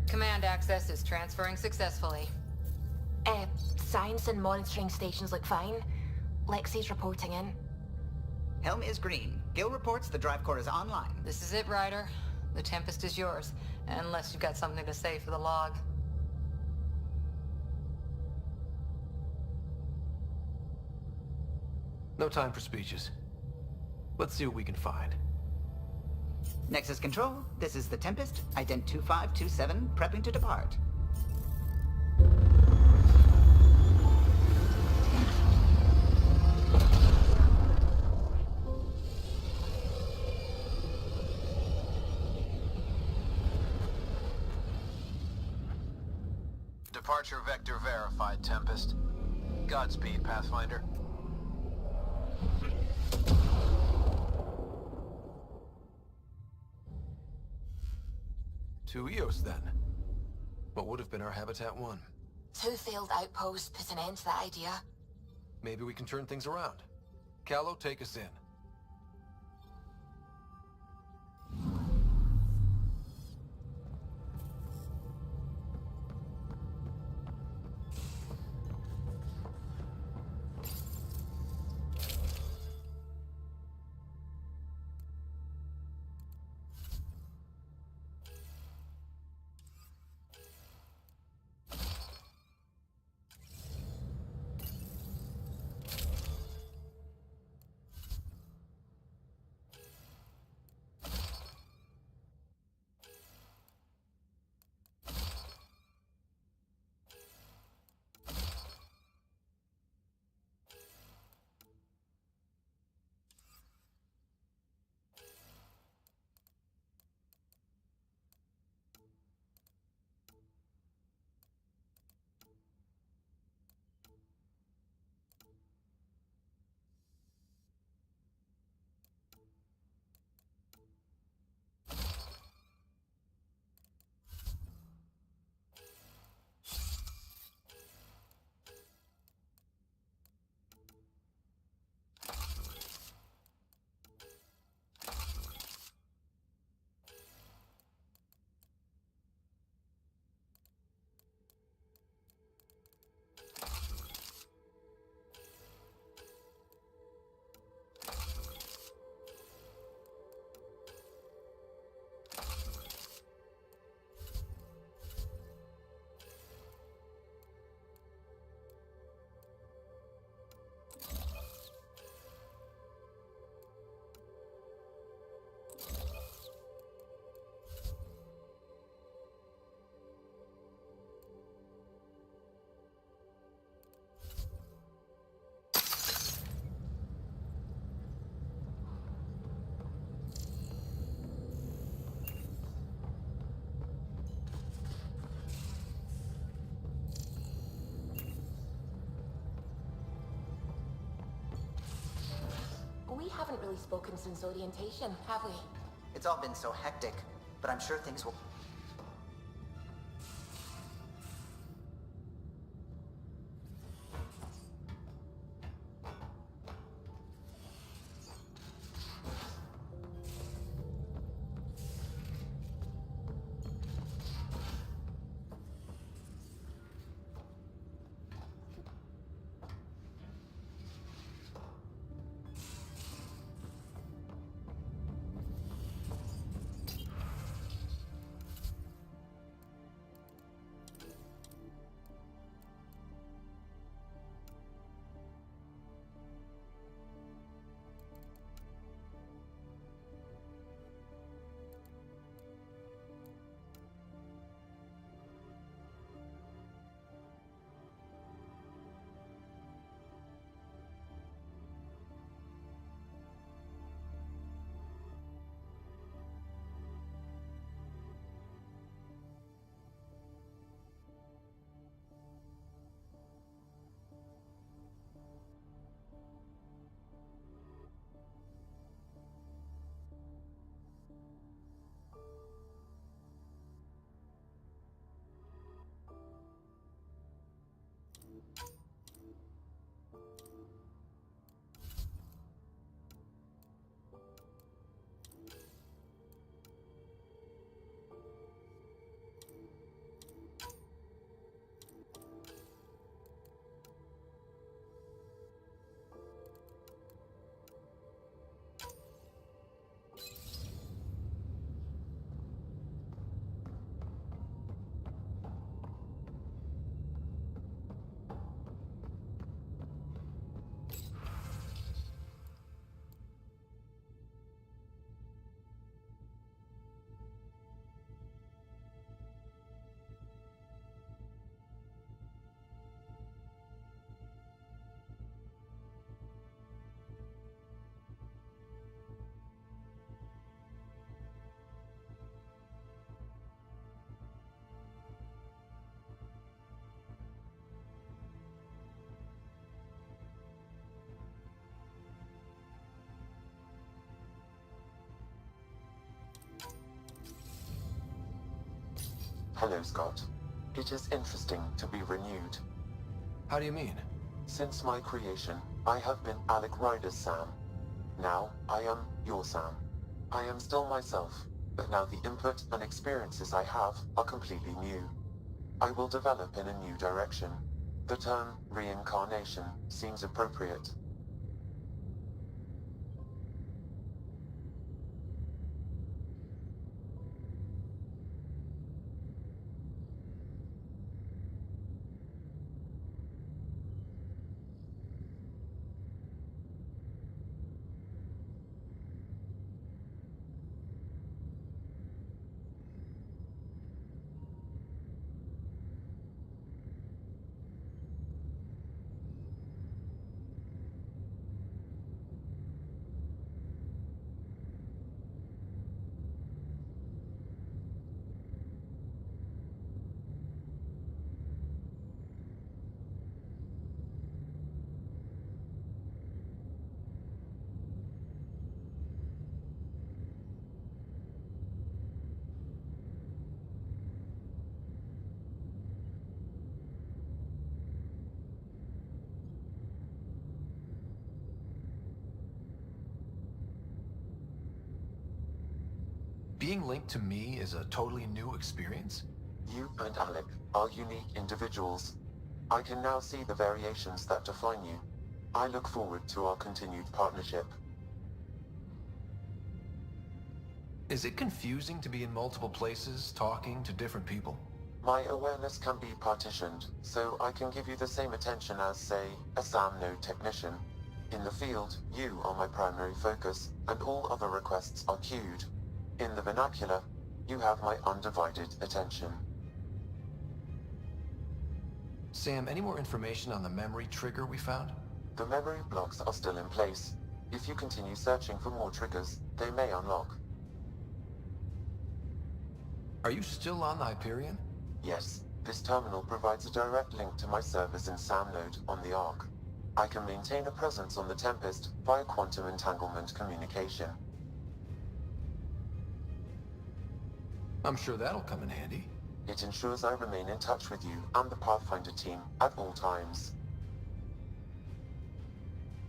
Command access is transferring successfully. Science and monitoring stations look fine. Lexi's reporting in. Helm is green. Gil reports the drive core is online. This is it, Ryder. The Tempest is yours, unless you've got something to say for the log. No time for speeches. Let's see what we can find. Nexus Control, this is the Tempest, Ident 2527, prepping to depart. Departure vector verified, Tempest. Godspeed, Pathfinder. To Eos, then. What would have been our Habitat 1? 2 failed outposts put an end to that idea. Maybe we can turn things around. Callow, take us in. We haven't really spoken since orientation, have we? It's all been so hectic, but I'm sure things will... Hello, Scott. It is interesting to be renewed. How do you mean? Since my creation, I have been Alec Ryder's Sam. Now, I am your Sam. I am still myself, but now the input and experiences I have are completely new. I will develop in a new direction. The term reincarnation seems appropriate. Being linked to me is a totally new experience? You and Alec are unique individuals. I can now see the variations that define you. I look forward to our continued partnership. Is it confusing to be in multiple places, talking to different people? My awareness can be partitioned, so I can give you the same attention as, say, a SAM node technician. In the field, you are my primary focus, and all other requests are queued. In the vernacular, you have my undivided attention. Sam, any more information on the memory trigger we found? The memory blocks are still in place. If you continue searching for more triggers, they may unlock. Are you still on the Hyperion? Yes, this terminal provides a direct link to my servers in SAM node on the Ark. I can maintain a presence on the Tempest via quantum entanglement communication. I'm sure that'll come in handy. It ensures I remain in touch with you and the Pathfinder team at all times.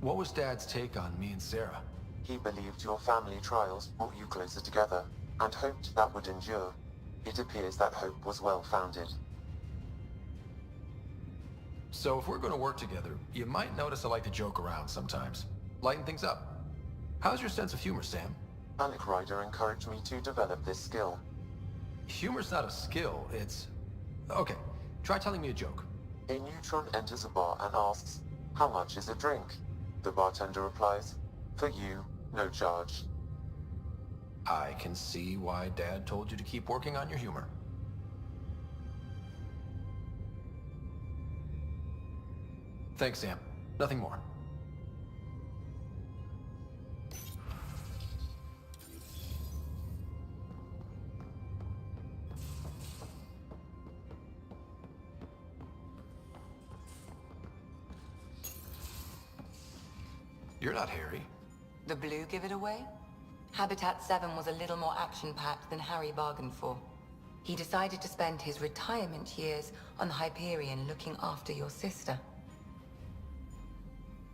What was Dad's take on me and Sarah? He believed your family trials brought you closer together, and hoped that would endure. It appears that hope was well-founded. So if we're going to work together, you might notice I like to joke around sometimes. Lighten things up. How's your sense of humor, Sam? Alec Ryder encouraged me to develop this skill. Humor's not a skill, it's... Okay, try telling me a joke. A neutron enters a bar and asks, "How much is a drink?" The bartender replies, "For you, no charge." I can see why Dad told you to keep working on your humor. Thanks, Sam. Nothing more. You're not Harry. The blue give it away? Habitat 7 was a little more action-packed than Harry bargained for. He decided to spend his retirement years on the Hyperion looking after your sister.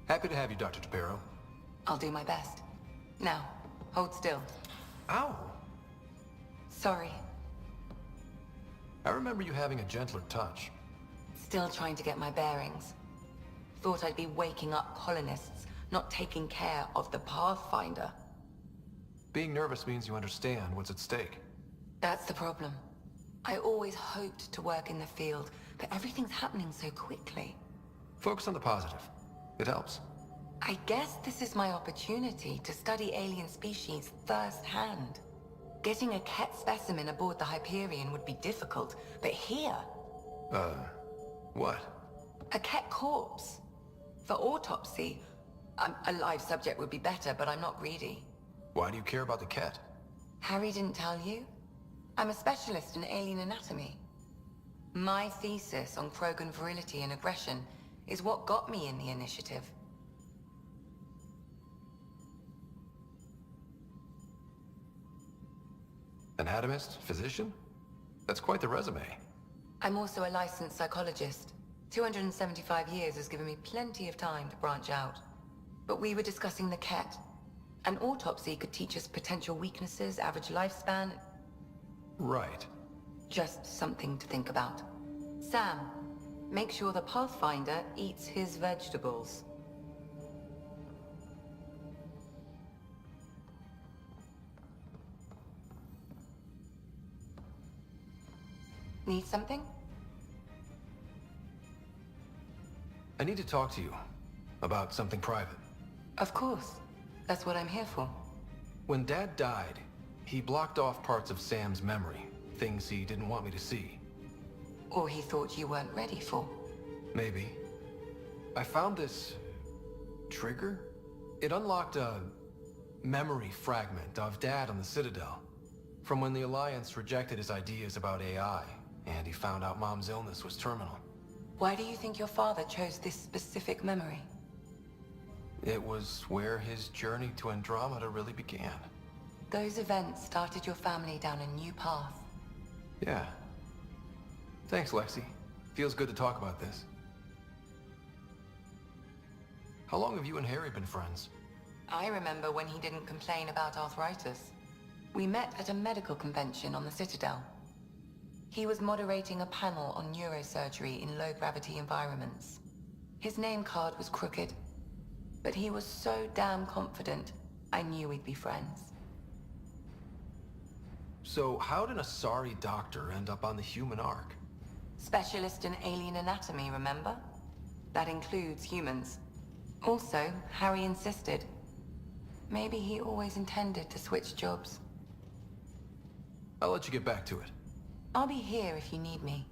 Happy to have you, Dr. DePero. I'll do my best. Now, hold still. Ow! Sorry. I remember you having a gentler touch. Still trying to get my bearings. Thought I'd be waking up colonists, not taking care of the Pathfinder. Being nervous means you understand what's at stake. That's the problem. I always hoped to work in the field, but everything's happening so quickly. Focus on the positive. It helps. I guess this is my opportunity to study alien species firsthand. Getting a Ket specimen aboard the Hyperion would be difficult, but here... What? A Ket corpse. For autopsy, a live subject would be better, but I'm not greedy. Why do you care about the Ket? Harry didn't tell you? I'm a specialist in alien anatomy. My thesis on Krogan virility and aggression is what got me in the initiative. Anatomist? Physician? That's quite the resume. I'm also a licensed psychologist. 275 years has given me plenty of time to branch out. But we were discussing the Ket. An autopsy could teach us potential weaknesses, average lifespan. Right. Just something to think about. Sam, make sure the Pathfinder eats his vegetables. Need something? I need to talk to you about something private. Of course. That's what I'm here for. When Dad died, he blocked off parts of Sam's memory, things he didn't want me to see. Or he thought you weren't ready for. Maybe. I found this trigger. It unlocked a memory fragment of Dad on the Citadel, from when the Alliance rejected his ideas about AI, and he found out Mom's illness was terminal. Why do you think your father chose this specific memory? It was where his journey to Andromeda really began. Those events started your family down a new path. Yeah. Thanks, Lexi. Feels good to talk about this. How long have you and Harry been friends? I remember when he didn't complain about arthritis. We met at a medical convention on the Citadel. He was moderating a panel on neurosurgery in low-gravity environments. His name card was crooked, but he was so damn confident, I knew we'd be friends. So how did a sorry doctor end up on the human Ark? Specialist in alien anatomy, remember? That includes humans. Also, Harry insisted. Maybe he always intended to switch jobs. I'll let you get back to it. I'll be here if you need me.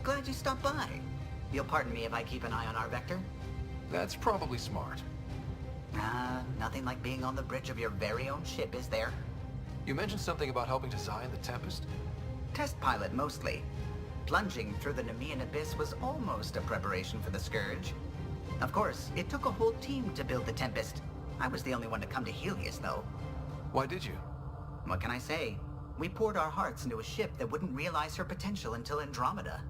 Glad you stopped by. You'll pardon me if I keep an eye on our vector? That's probably smart. Nothing like being on the bridge of your very own ship, is there? You mentioned something about helping design the Tempest? Test pilot, mostly. Plunging through the Nemean abyss was almost a preparation for the Scourge. Of course, it took a whole team to build the Tempest. I was the only one to come to Helios, though. Why did you? What can I say? We poured our hearts into a ship that wouldn't realize her potential until Andromeda.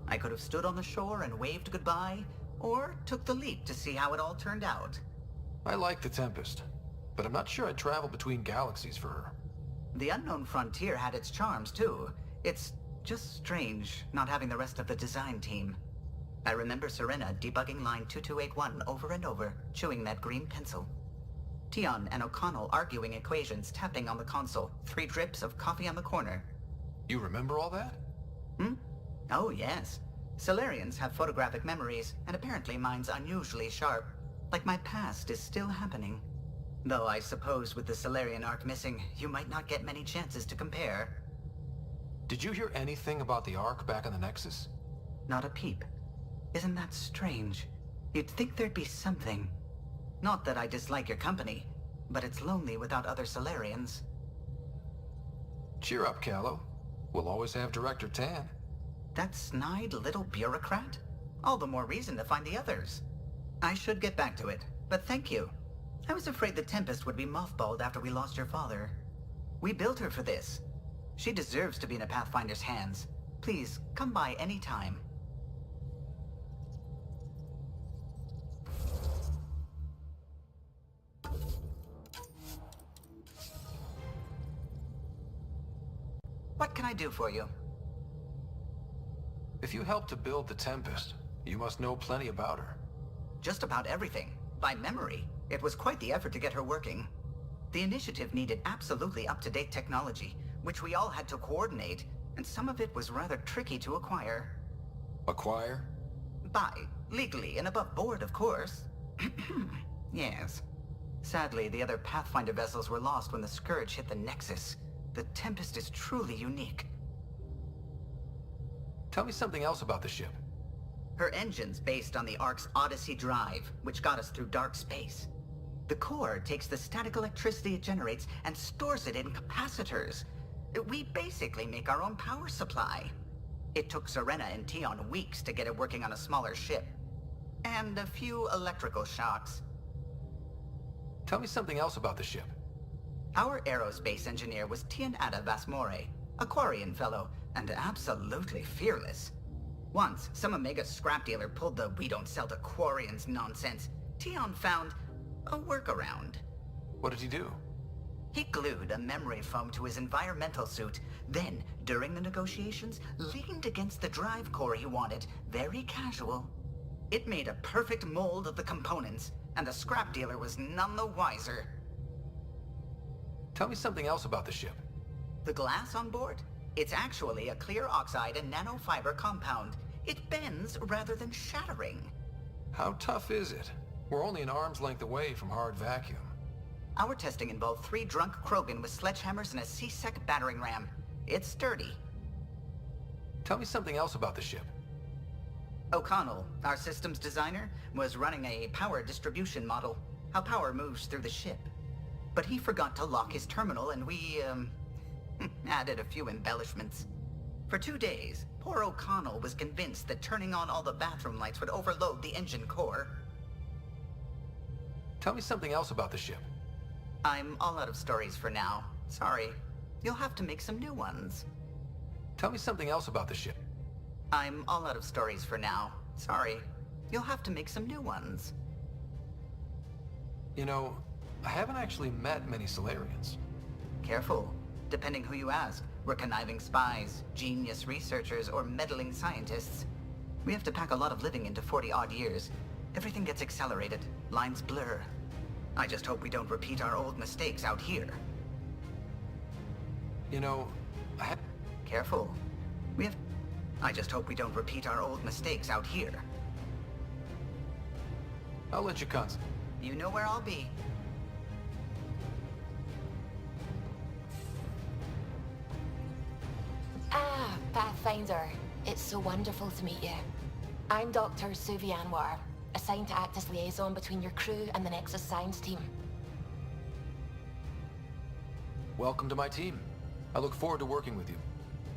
I could have stood on the shore and waved goodbye, or took the leap to see how it all turned out. I like the Tempest, but I'm not sure I'd travel between galaxies for her. The unknown frontier had its charms, too. It's just strange not having the rest of the design team. I remember Serena debugging line 2281 over and over, chewing that green pencil. Tion and O'Connell arguing equations, tapping on the console, 3 drips of coffee on the corner. You remember all that? Oh, yes. Solarians have photographic memories, and apparently mine's unusually sharp. Like my past is still happening. Though I suppose with the Solarian arc missing, you might not get many chances to compare. Did you hear anything about the Ark back in the Nexus? Not a peep. Isn't that strange? You'd think there'd be something. Not that I dislike your company, but it's lonely without other Solarians. Cheer up, Callow. We'll always have Director Tan. That snide little bureaucrat? All the more reason to find the others. I should get back to it, but thank you. I was afraid the Tempest would be mothballed after we lost your father. We built her for this. She deserves to be in a Pathfinder's hands. Please, come by any time. What can I do for you? If you helped to build the Tempest, you must know plenty about her. Just about everything. By memory. It was quite the effort to get her working. The initiative needed absolutely up-to-date technology, which we all had to coordinate, and some of it was rather tricky to acquire. Acquire? Buy. Legally and above board, of course. Yes. Sadly, the other Pathfinder vessels were lost when the Scourge hit the Nexus. The Tempest is truly unique. Tell me something else about the ship. Her engine's based on the Ark's Odyssey drive, which got us through dark space. The core takes the static electricity it generates and stores it in capacitors. We basically make our own power supply. It took Serena and Tion weeks to get it working on a smaller ship. And a few electrical shocks. Tell me something else about the ship. Our aerospace engineer was Tianada Vasmore, a Quarian fellow, and absolutely fearless. Once, some Omega scrap dealer pulled the "we don't sell to Quarians" nonsense. Tion found a workaround. What did he do? He glued a memory foam to his environmental suit, then, during the negotiations, leaned against the drive core he wanted, very casual. It made a perfect mold of the components, and the scrap dealer was none the wiser. Tell me something else about the ship. The glass on board? It's actually a clear oxide and nanofiber compound. It bends rather than shattering. How tough is it? We're only an arm's length away from hard vacuum. Our testing involved 3 drunk Krogan with sledgehammers and a C-Sec battering ram. It's sturdy. Tell me something else about the ship. O'Connell, our systems designer, was running a power distribution model, how power moves through the ship. But he forgot to lock his terminal and we, added a few embellishments. For 2 days, poor O'Connell was convinced that turning on all the bathroom lights would overload the engine core. Tell me something else about the ship. I'm all out of stories for now. Sorry. You'll have to make some new ones. Tell me something else about the ship. I'm all out of stories for now. Sorry. You'll have to make some new ones. You know, I haven't actually met many Solarians. Careful. Depending who you ask, we're conniving spies, genius researchers, or meddling scientists. We have to pack a lot of living into 40-odd years. Everything gets accelerated. Lines blur. I just hope we don't repeat our old mistakes out here. You know, Careful. I just hope we don't repeat our old mistakes out here. I'll let you concentrate. You know where I'll be. Ah, Pathfinder. It's so wonderful to meet you. I'm Dr. Suvi Anwar, assigned to act as liaison between your crew and the Nexus Science team. Welcome to my team. I look forward to working with you.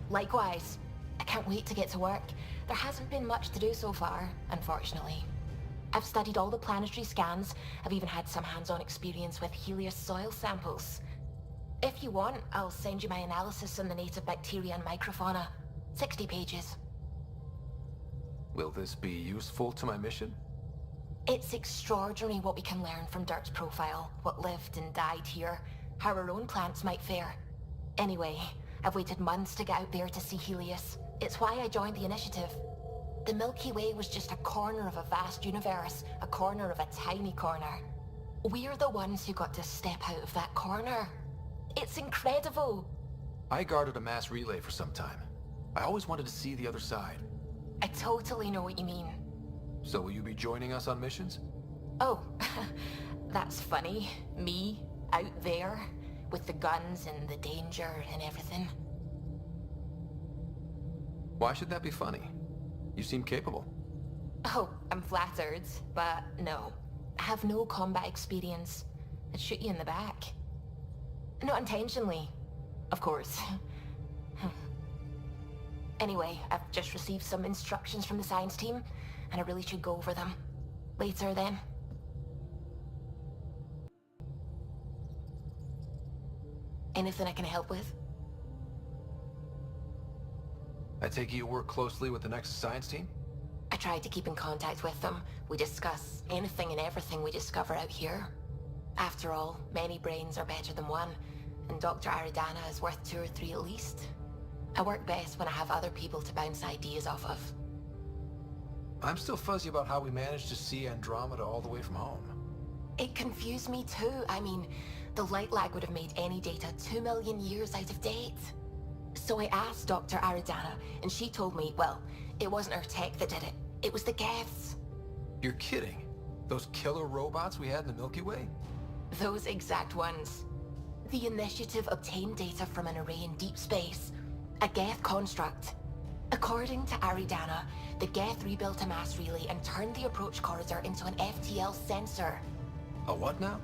Likewise. I can't wait to get to work. There hasn't been much to do so far, unfortunately. I've studied all the planetary scans. I've even had some hands-on experience with Helios soil samples. If you want, I'll send you my analysis on the native bacteria and microfauna. 60 pages. Will this be useful to my mission? It's extraordinary what we can learn from Dirk's profile, what lived and died here, how our own plants might fare. Anyway, I've waited months to get out there to see Helios. It's why I joined the initiative. The Milky Way was just a corner of a vast universe, a corner of a tiny corner. We're the ones who got to step out of that corner. It's incredible. I guarded a mass relay for some time. I always wanted to see the other side. I totally know what you mean. So will you be joining us on missions? Oh, that's funny. Me, out there, with the guns and the danger and everything. Why should that be funny? You seem capable. Oh, I'm flattered, but no. I have no combat experience. I'd shoot you in the back. Not intentionally, of course. Anyway, I've just received some instructions from the science team, and I really should go over them. Later, then. Anything I can help with? I take it you work closely with the Nexus science team? I tried to keep in contact with them. We discuss anything and everything we discover out here. After all, many brains are better than one, and Dr. Aridana is worth 2 or 3 at least. I work best when I have other people to bounce ideas off of. I'm still fuzzy about how we managed to see Andromeda all the way from home. It confused me too. I mean, the light lag would have made any data 2 million years out of date. So I asked Dr. Aridana, and she told me, well, it wasn't her tech that did it. It was the Geths. You're kidding? Those killer robots we had in the Milky Way? Those exact ones. The initiative obtained data from an array in deep space, a Geth construct. According to Aridana, the Geth rebuilt a mass relay and turned the approach corridor into an FTL sensor. A what now?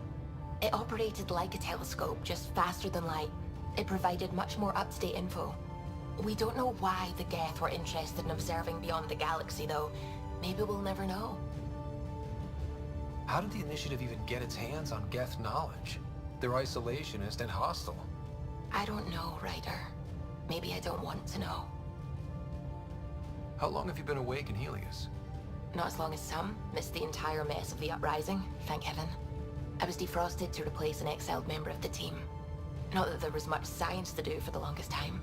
It operated like a telescope, just faster than light. It provided much more up-to-date info. We don't know why the Geth were interested in observing beyond the galaxy, though. Maybe we'll never know. How did the Initiative even get its hands on Geth knowledge? They're isolationist and hostile. I don't know, Ryder. Maybe I don't want to know. How long have you been awake in Helios? Not as long as some. Missed the entire mess of the uprising, thank heaven. I was defrosted to replace an exiled member of the team. Not that there was much science to do for the longest time.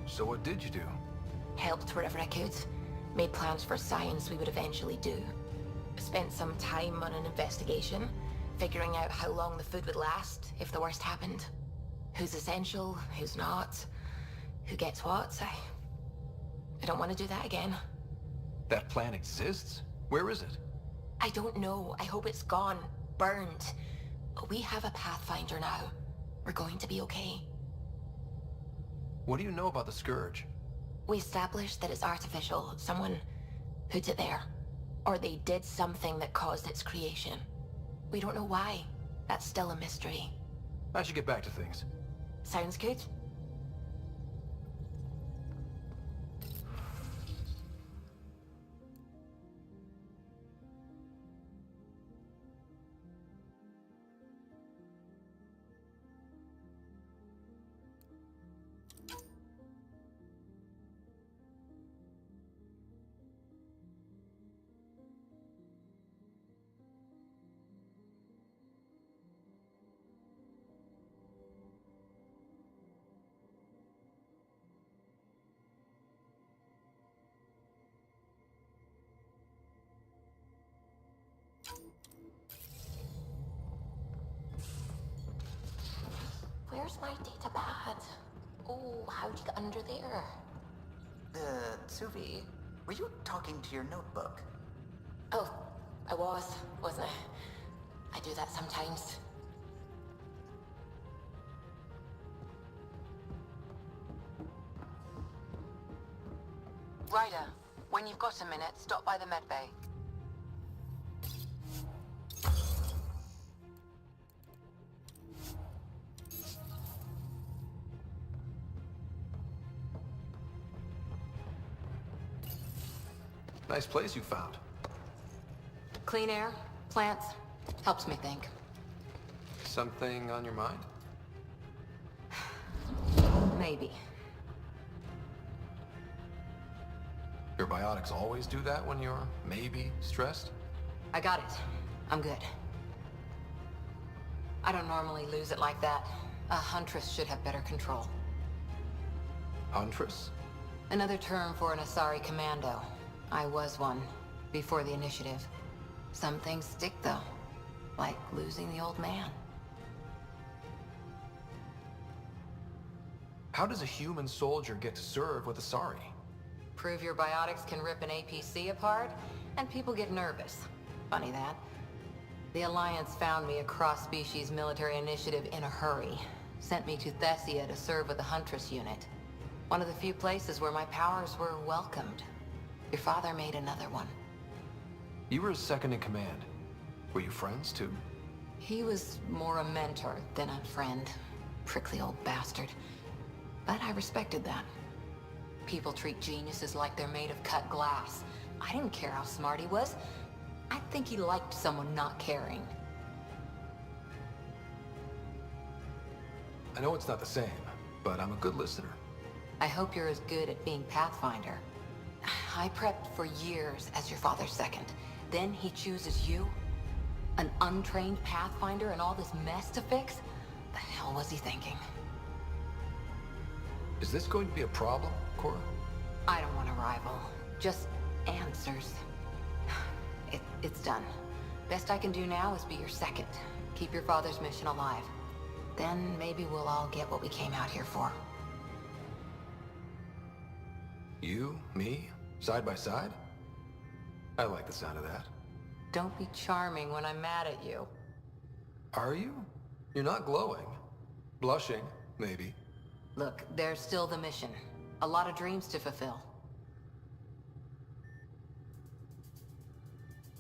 So what did you do? Helped wherever I could. Made plans for science we would eventually do. Spent some time on an investigation, figuring out how long the food would last if the worst happened. Who's essential, who's not, who gets what. I don't want to do that again. That plan exists? Where is it? I don't know. I hope it's gone. Burned. But we have a Pathfinder now. We're going to be okay. What do you know about the Scourge? We established that it's artificial. Someone put it there. Or they did something that caused its creation. We don't know why. That's still a mystery. I should get back to things. Sounds good. Where's my data pad? Oh, how'd you get under there? Suvi, were you talking to your notebook? Oh, I wasn't I? I do that sometimes. Ryder, when you've got a minute, stop by the medbay. Nice place you found. Clean air, plants, helps me think. Something on your mind? Maybe. Your biotics always do that when you're maybe stressed? I got it. I'm good. I don't normally lose it like that. A huntress should have better control. Huntress? Another term for an Asari commando. I was one, before the initiative. Some things stick, though. Like losing the old man. How does a human soldier get to serve with Asari? Prove your biotics can rip an APC apart, and people get nervous. Funny that. The Alliance found me a cross-species military initiative in a hurry. Sent me to Thessia to serve with the Huntress unit. One of the few places where my powers were welcomed. Your father made another one. You were his second in command. Were you friends, too? He was more a mentor than a friend. Prickly old bastard. But I respected that. People treat geniuses like they're made of cut glass. I didn't care how smart he was. I think he liked someone not caring. I know it's not the same, but I'm a good listener. I hope you're as good at being Pathfinder. I prepped for years as your father's second. Then he chooses you? An untrained Pathfinder and all this mess to fix? The hell was he thinking? Is this going to be a problem, Cora? I don't want a rival. Just answers. It's done. Best I can do now is be your second. Keep your father's mission alive. Then maybe we'll all get what we came out here for. You, me, side by side? I like the sound of that. Don't be charming when I'm mad at you. Are you? You're not glowing. Blushing, maybe. Look, there's still the mission. A lot of dreams to fulfill.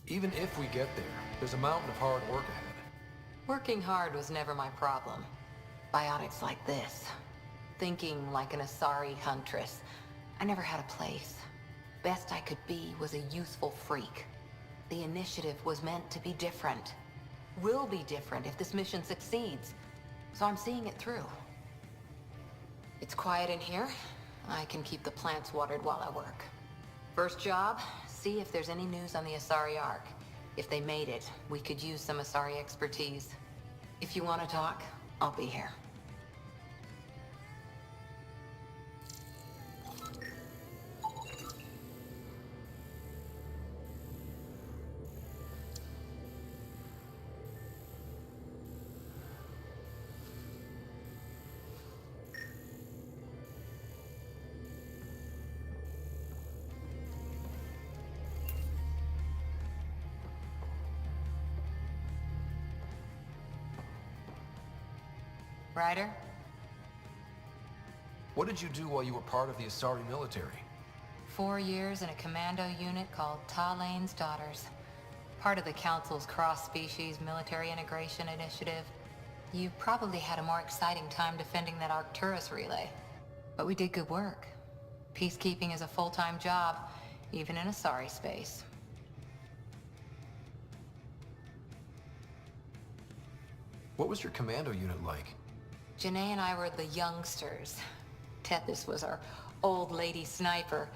Even if we get there, there's a mountain of hard work ahead. Working hard was never my problem. Biotics like this. Thinking like an Asari huntress. I never had a place. Best I could be was a useful freak. The initiative was meant to be different. Will be different if this mission succeeds. So I'm seeing it through. It's quiet in here. I can keep the plants watered while I work. First job, see if there's any news on the Asari Ark. If they made it, we could use some Asari expertise. If you want to talk, I'll be here. Ryder? What did you do while you were part of the Asari military? 4 years in a commando unit called Talane's Daughters. Part of the Council's cross-species military integration initiative. You probably had a more exciting time defending that Arcturus relay. But we did good work. Peacekeeping is a full-time job, even in Asari space. What was your commando unit like? Janae and I were the youngsters. Tethys was our old lady sniper.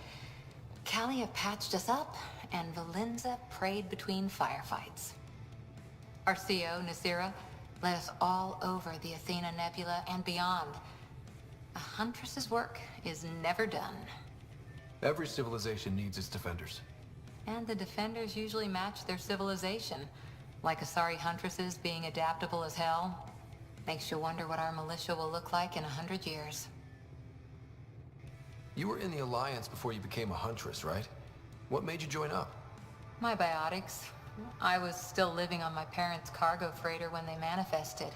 Callia patched us up, and Valenza prayed between firefights. Our CO, Nasira, led us all over the Athena Nebula and beyond. A huntress's work is never done. Every civilization needs its defenders. And the defenders usually match their civilization. Like Asari huntresses being adaptable as hell. Makes you wonder what our militia will look like in 100 years. You were in the Alliance before you became a huntress, right? What made you join up? My biotics. I was still living on my parents' cargo freighter when they manifested.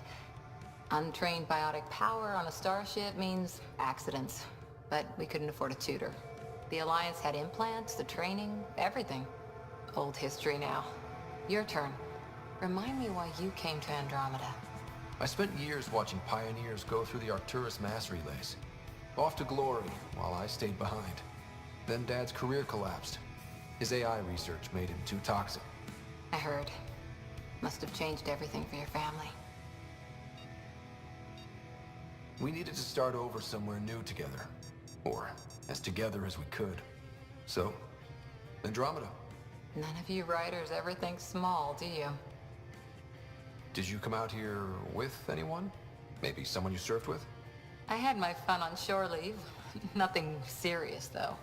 Untrained biotic power on a starship means accidents. But we couldn't afford a tutor. The Alliance had implants, the training, everything. Old history now. Your turn. Remind me why you came to Andromeda. I spent years watching pioneers go through the Arcturus mass relays. Off to glory, while I stayed behind. Then Dad's career collapsed. His AI research made him too toxic. I heard. Must have changed everything for your family. We needed to start over somewhere new together. Or as together as we could. So, Andromeda. None of you writers ever think small, do you? Did you come out here with anyone? Maybe someone you served with? I had my fun on shore leave. Nothing serious, though.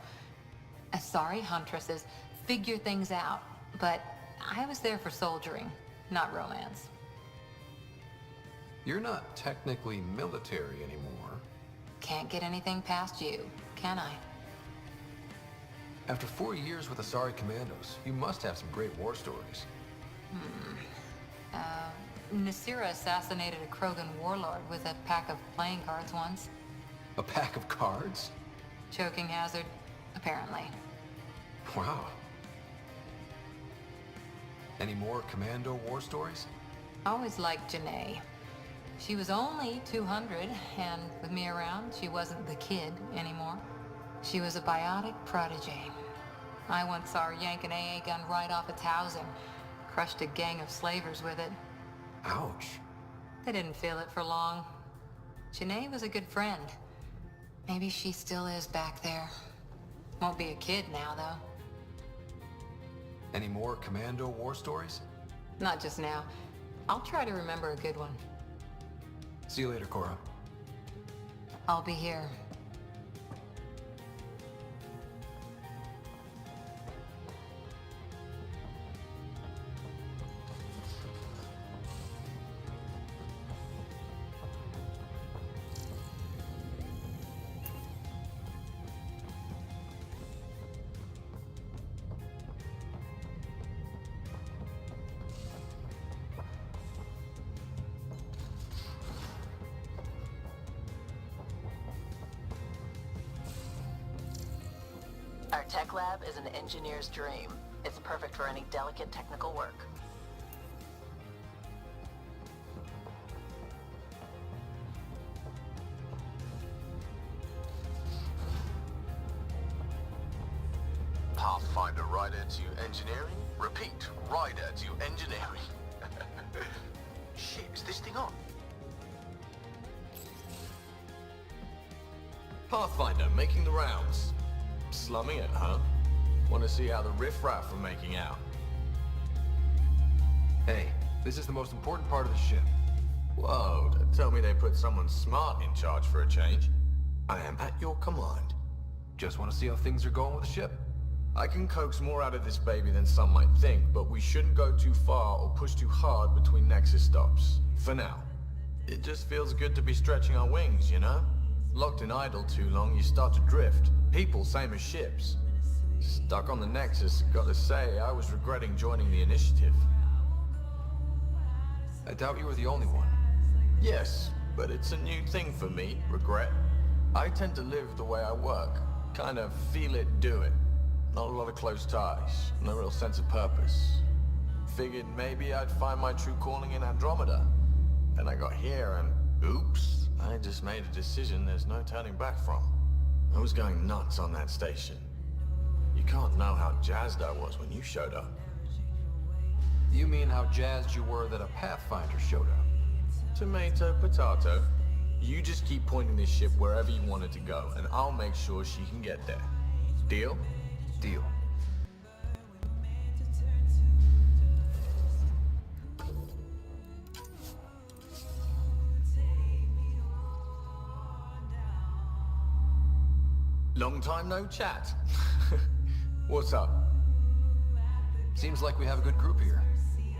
Asari huntresses figure things out, but I was there for soldiering. not romance. You're not technically military anymore. Can't get anything past you, can I? After 4 years with Asari Commandos, you must have some great war stories. Nasira assassinated a Krogan warlord with a pack of playing cards once. A pack of cards? Choking hazard, apparently. Wow. Any more Commando war stories? Always liked Janae. She was only 200, and with me around, she wasn't the kid anymore. She was a biotic protege. I once saw her yank an AA gun right off its housing, crushed a gang of slavers with it. Ouch. They didn't feel it for long. Janae was a good friend. Maybe she still is back there. Won't be a kid now, though. Any more Commando war stories? Not just now. I'll try to remember a good one. See you later, Cora. I'll be here. Our tech lab is an engineer's dream. It's perfect for any delicate technical work. Pathfinder rider to engineering? Repeat, rider to engineering. Shit, is this thing on? Pathfinder making the rounds. Slumming it, huh? Want to see how the riffraff are making out? Hey, this is the most important part of the ship. Whoa, don't tell me they put someone smart in charge for a change. I am at your command. Just want to see how things are going with the ship. I can coax more out of this baby than some might think, but we shouldn't go too far or push too hard between Nexus stops. For now. It just feels good to be stretching our wings, you know? Locked in idle too long, you start to drift. People, same as ships. Stuck on the Nexus, gotta say, I was regretting joining the initiative. I doubt you were the only one. Yes, but it's a new thing for me, regret. I tend to live the way I work. Kind of feel it, do it. Not a lot of close ties, no real sense of purpose. Figured maybe I'd find my true calling in Andromeda. Then I got here and, oops, I just made a decision there's no turning back from. I was going nuts on that station. You can't know how jazzed I was when you showed up. You mean how jazzed you were that a Pathfinder showed up? Tomato, potato. You just keep pointing this ship wherever you want it to go, and I'll make sure she can get there. Deal? Deal. Long time no chat. What's up? Seems like we have a good group here.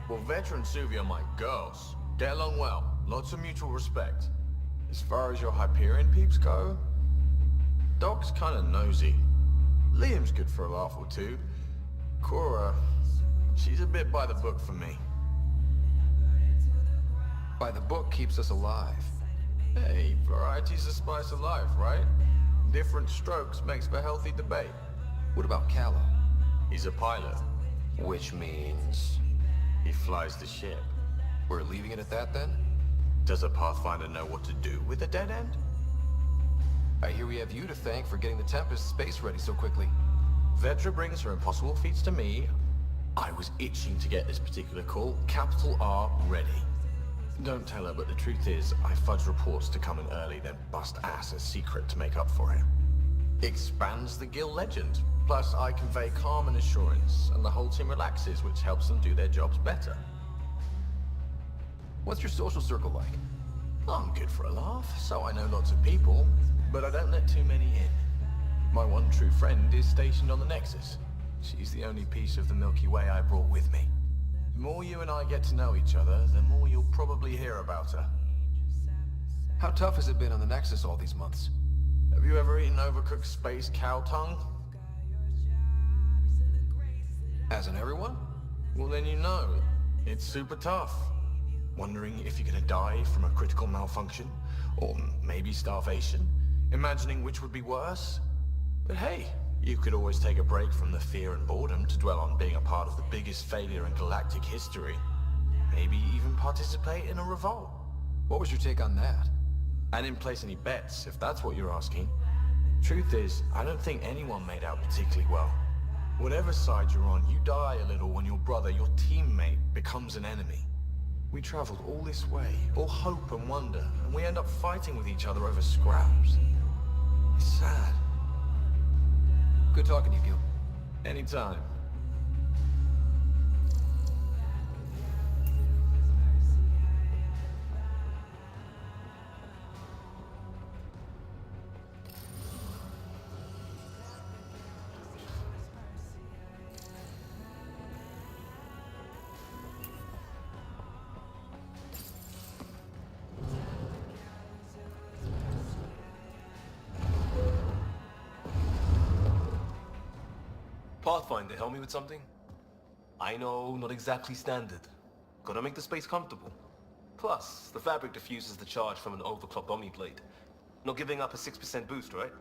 Well, Veteran Suvi are my girls. Get along well. Lots of mutual respect. As far as your Hyperion peeps go, Doc's kinda nosy. Liam's good for a laugh or two. Cora, she's a bit by the book for me. By the book keeps us alive. Hey, variety's the spice of life, right? Different strokes makes for healthy debate. What about Callow? He's a pilot. Which means... he flies the ship. We're leaving it at that then? Does a Pathfinder know what to do with a dead end? I hear we have you to thank for getting the Tempest space ready so quickly. Vetra brings her impossible feats to me. I was itching to get this particular call, capital R, ready. Don't tell her, but the truth is, I fudge reports to come in early, then bust ass in secret to make up for it. Expands the guild legend. Plus, I convey calm and assurance, and the whole team relaxes, which helps them do their jobs better. What's your social circle like? I'm good for a laugh, so I know lots of people, but I don't let too many in. My one true friend is stationed on the Nexus. She's the only piece of the Milky Way I brought with me. The more you and I get to know each other, the more you'll probably hear about her. How tough has it been on the Nexus all these months? Have you ever eaten overcooked space cow tongue? Hasn't everyone? Well, then you know. It's super tough. Wondering if you're gonna die from a critical malfunction? Or maybe starvation? Imagining which would be worse? But hey, you could always take a break from the fear and boredom to dwell on being a part of the biggest failure in galactic history. Maybe even participate in a revolt. What was your take on that? I didn't place any bets, if that's what you're asking. Truth is, I don't think anyone made out particularly well. Whatever side you're on, you die a little when your brother, your teammate, becomes an enemy. We traveled all this way, all hope and wonder, and we end up fighting with each other over scraps. It's sad. Good talking to you, Gil. Anytime. Pathfinder, help me with something? I know, not exactly standard. Gotta make the space comfortable. Plus, the fabric diffuses the charge from an overclocked Omni blade. Not giving up a 6% boost, right?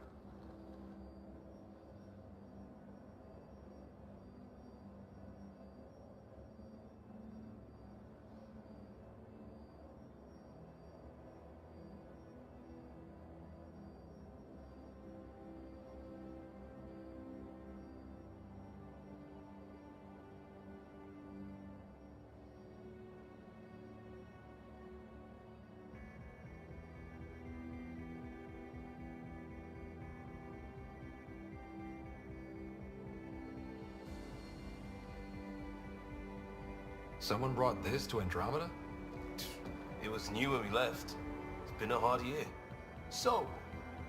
Someone brought this to Andromeda? It was new when we left. It's been a hard year. So,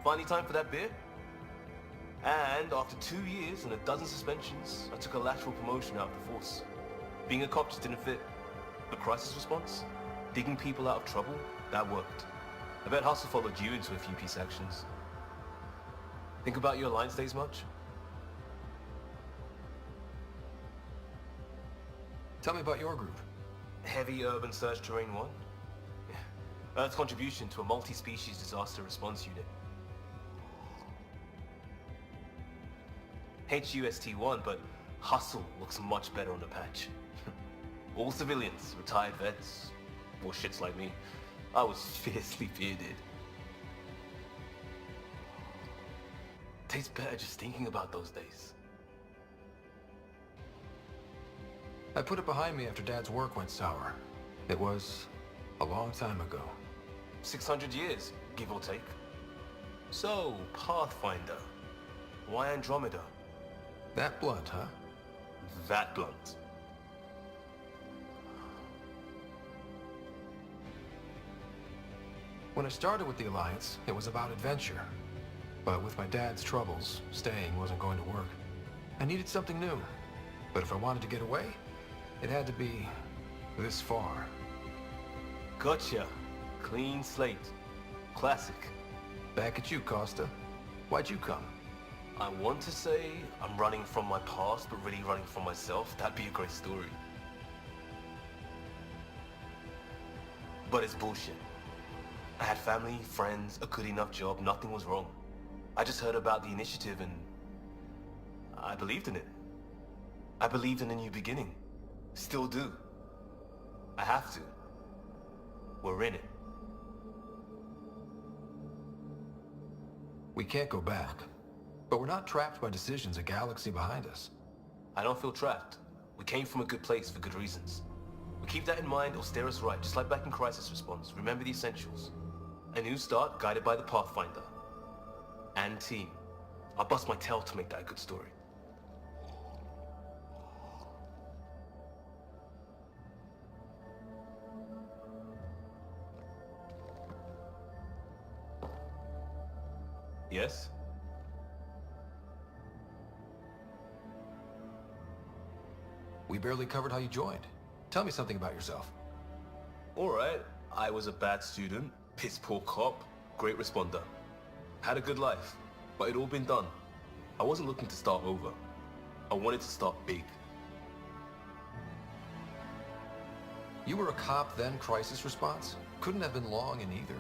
finally time for that beer? And after 2 years and a dozen suspensions, I took a lateral promotion out of the force. Being a cop just didn't fit. But crisis response? Digging people out of trouble? That worked. I bet Hustle followed you into a few peace actions. Think about your Alliance days much? Tell me about your group. Heavy Urban Search Terrain 1? Yeah. Earth's contribution to a multi-species disaster response unit. HUST-1, but Hustle looks much better on the patch. All civilians, retired vets, or shits like me. I was fiercely bearded. Tastes better just thinking about those days. I put it behind me after Dad's work went sour. It was a long time ago. 600 years, give or take. So, Pathfinder. Why Andromeda? That blunt, huh? That blunt. When I started with the Alliance, it was about adventure. But with my dad's troubles, staying wasn't going to work. I needed something new. But if I wanted to get away, it had to be this far. Gotcha. Clean slate. Classic. Back at you, Costa. Why'd you come? I want to say I'm running from my past, but really running from myself. That'd be a great story. But it's bullshit. I had family, friends, a good enough job, nothing was wrong. I just heard about the initiative and I believed in it. I believed in a new beginning. Still do. I have to. We're in it. We can't go back. But we're not trapped by decisions a galaxy behind us. I don't feel trapped. We came from a good place for good reasons. We keep that in mind or steer us right, just like back in Crisis Response. Remember the essentials. A new start guided by the Pathfinder. And team. I'll bust my tail to make that a good story. Yes? We barely covered how you joined. Tell me something about yourself. Alright, I was a bad student, piss poor cop, great responder. Had a good life, but it'd all been done. I wasn't looking to start over. I wanted to start big. You were a cop, then crisis response? Couldn't have been long in either.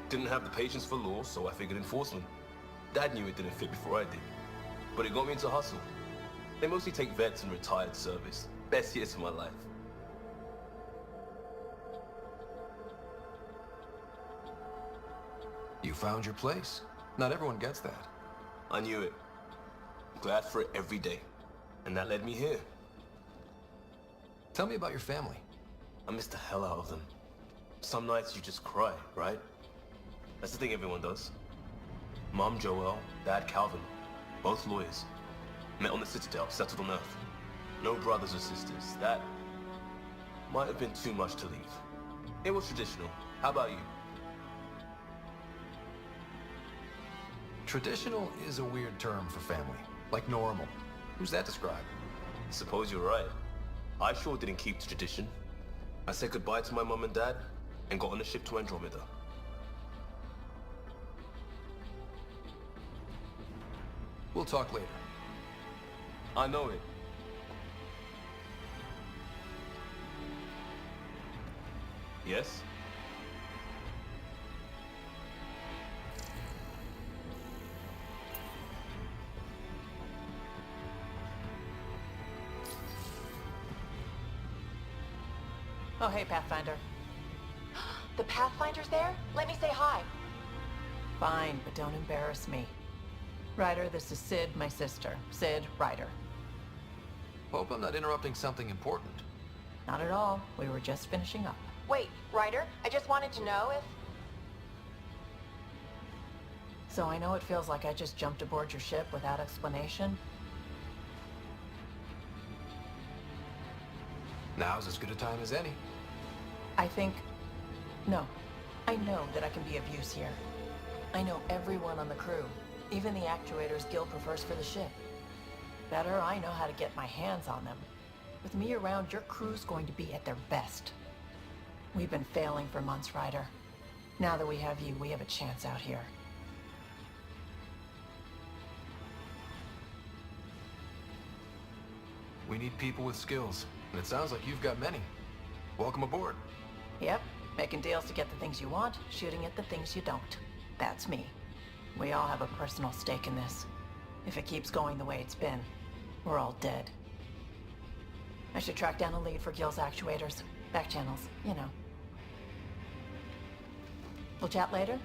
Didn't have the patience for law, so I figured enforcement. Dad knew it didn't fit before I did. But it got me into hustle. They mostly take vets and retired service. Best years of my life. You found your place. Not everyone gets that. I knew it. Glad for it every day. And that led me here. Tell me about your family. I miss the hell out of them. Some nights you just cry, right? That's the thing everyone does. Mom Joelle, Dad Calvin, both lawyers. Met on the Citadel, settled on Earth. No brothers or sisters. That might have been too much to leave. It was traditional. How about you? Traditional is a weird term for family. Like normal. Who's that describe? Suppose you're right. I sure didn't keep the tradition. I said goodbye to my mom and dad and got on a ship to Andromeda. We'll talk later. I know it. Yes? Oh, hey, Pathfinder. The Pathfinder's there? Let me say hi. Fine, but don't embarrass me. Ryder, this is Sid, my sister. Sid, Ryder. Hope I'm not interrupting something important. Not at all. We were just finishing up. Wait, Ryder, I just wanted to know if... So I know it feels like I just jumped aboard your ship without explanation. Now's as good a time as any. I think... No. I know that I can be of use here. I know everyone on the crew. Even the actuators Gil prefers for the ship. Better, I know how to get my hands on them. With me around, your crew's going to be at their best. We've been failing for months, Ryder. Now that we have you, we have a chance out here. We need people with skills, and it sounds like you've got many. Welcome aboard. Yep, making deals to get the things you want, shooting at the things you don't. That's me. We all have a personal stake in this. If it keeps going the way it's been, we're all dead. I should track down a lead for Gil's actuators. Back channels, you know. We'll chat later?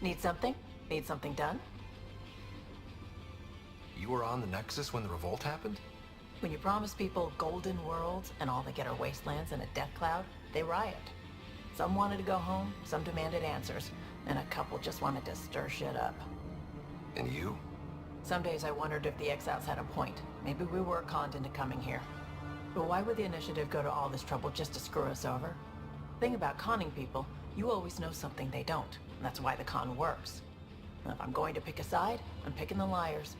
Need something? Need something done? You were on the Nexus when the revolt happened? When you promise people golden worlds and all they get are wastelands and a death cloud, they riot. Some wanted to go home, some demanded answers, and a couple just wanted to stir shit up. And you? Some days I wondered if the exiles had a point. Maybe we were conned into coming here. But why would the initiative go to all this trouble just to screw us over? Thing about conning people, you always know something they don't. And that's why the con works. And if I'm going to pick a side, I'm picking the liars.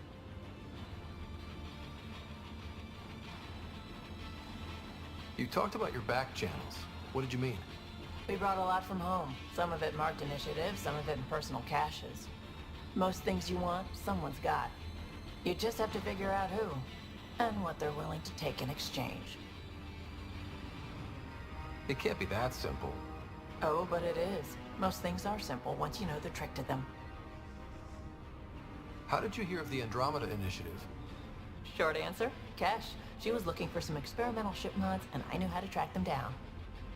You talked about your back channels. What did you mean? We brought a lot from home. Some of it marked initiative, some of it in personal caches. Most things you want, someone's got. You just have to figure out who, and what they're willing to take in exchange. It can't be that simple. Oh, but it is. Most things are simple once you know the trick to them. How did you hear of the Andromeda initiative? Short answer, Cash. She was looking for some experimental ship mods, and I knew how to track them down.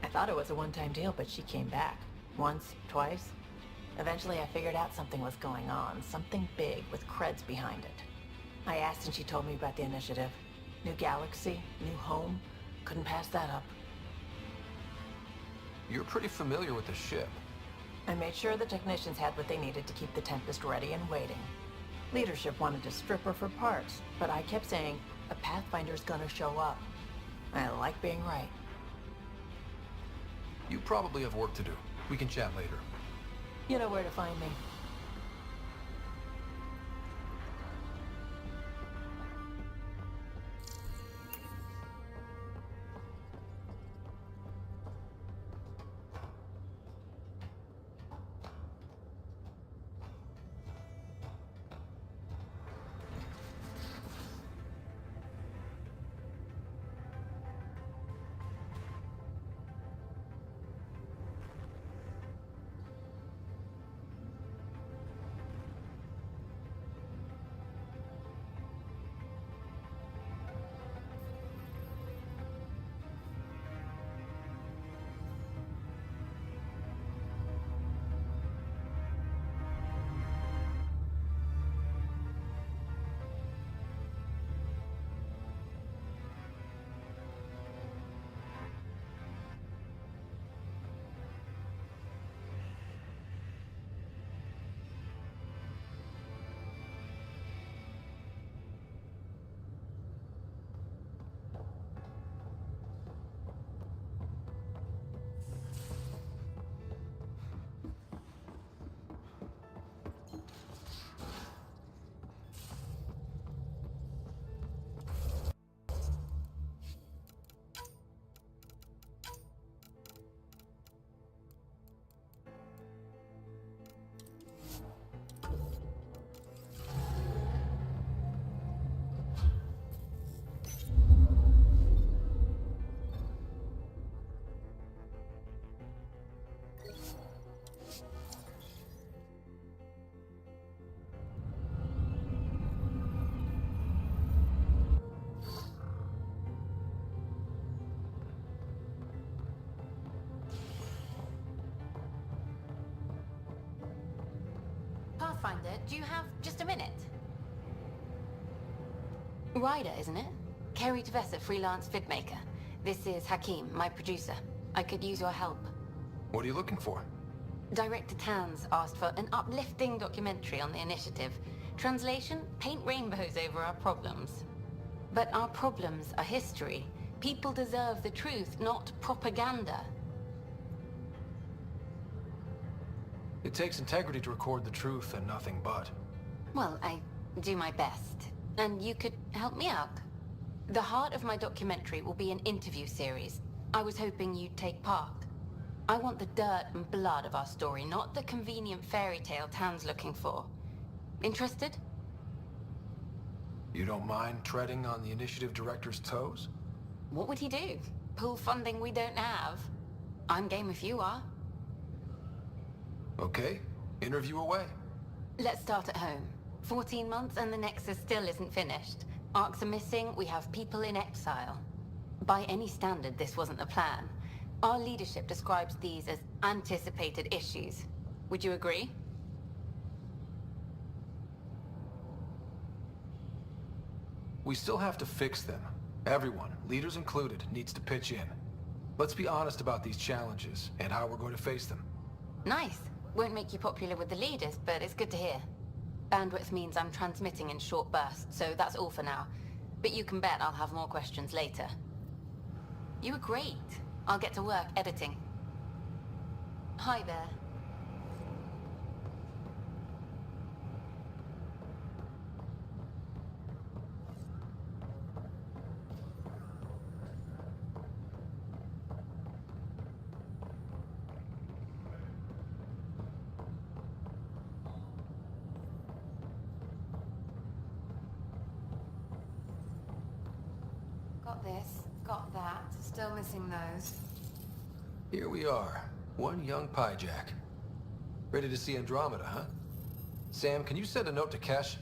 I thought it was a one-time deal, but she came back. Once, twice. Eventually I figured out something was going on, something big with creds behind it. I asked and she told me about the initiative. New galaxy, new home. Couldn't pass that up. You're pretty familiar with the ship. I made sure the technicians had what they needed to keep the Tempest ready and waiting. Leadership wanted to strip her for parts, but I kept saying, a Pathfinder's gonna show up. I like being right. You probably have work to do. We can chat later. You know where to find me. Pathfinder, do you have just a minute? Ryder, isn't it? Kerry Tavessa, freelance vidmaker. This is Hakim, my producer. I could use your help. What are you looking for? Director Tans asked for an uplifting documentary on the initiative. Translation, paint rainbows over our problems. But our problems are history. People deserve the truth, not propaganda. It takes integrity to record the truth and nothing but. Well, I do my best. And you could help me out. The heart of my documentary will be an interview series. I was hoping you'd take part. I want the dirt and blood of our story, not the convenient fairy tale Tan's looking for. Interested? You don't mind treading on the initiative director's toes? What would he do? Pull funding we don't have? I'm game if you are. Okay, interview away. Let's start at home. 14 months and the Nexus still isn't finished. Arcs are missing, we have people in exile. By any standard, this wasn't the plan. Our leadership describes these as anticipated issues. Would you agree? We still have to fix them. Everyone, leaders included, needs to pitch in. Let's be honest about these challenges and how we're going to face them. Nice. Won't make you popular with the leaders, but it's good to hear. Bandwidth means I'm transmitting in short bursts, so that's all for now. But you can bet I'll have more questions later. You were great. I'll get to work editing. Hi there. Got this, got that. Still missing those. Here we are, one young piejack. Ready to see Andromeda, huh? Sam, can you send a note to Kesh?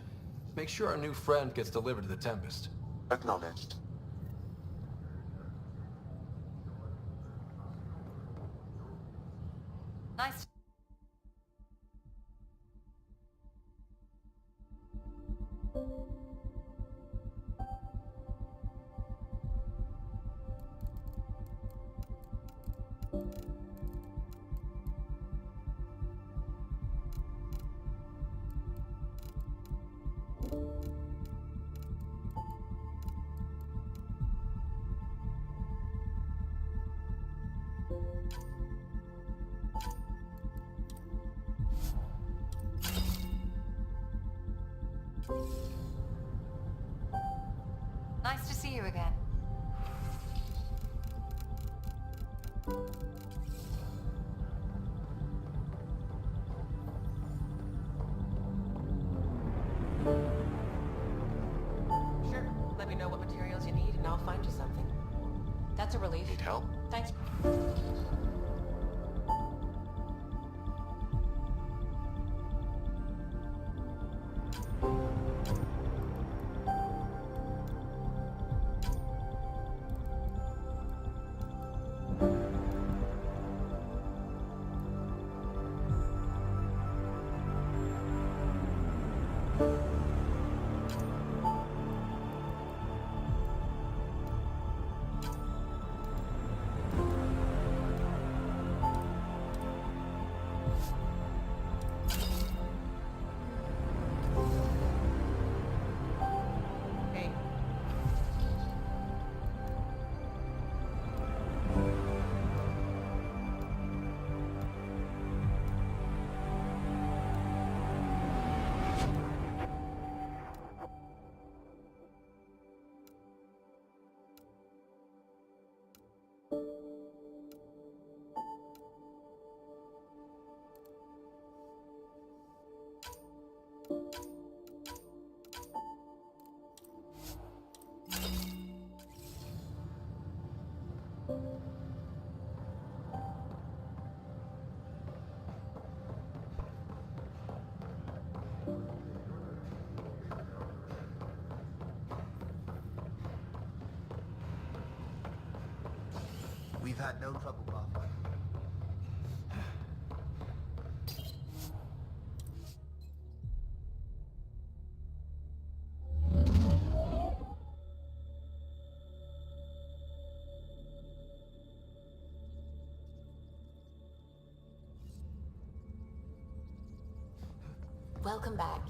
Make sure our new friend gets delivered to the Tempest. Acknowledged. Nice. again. Sure. Let me know what materials you need and I'll find you something. That's a relief. Need help? Thanks. Hey. We've had no trouble, Pathfinder. Welcome back.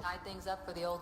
Tied things up for the old...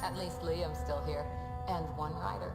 At least Liam's still here. And one rider.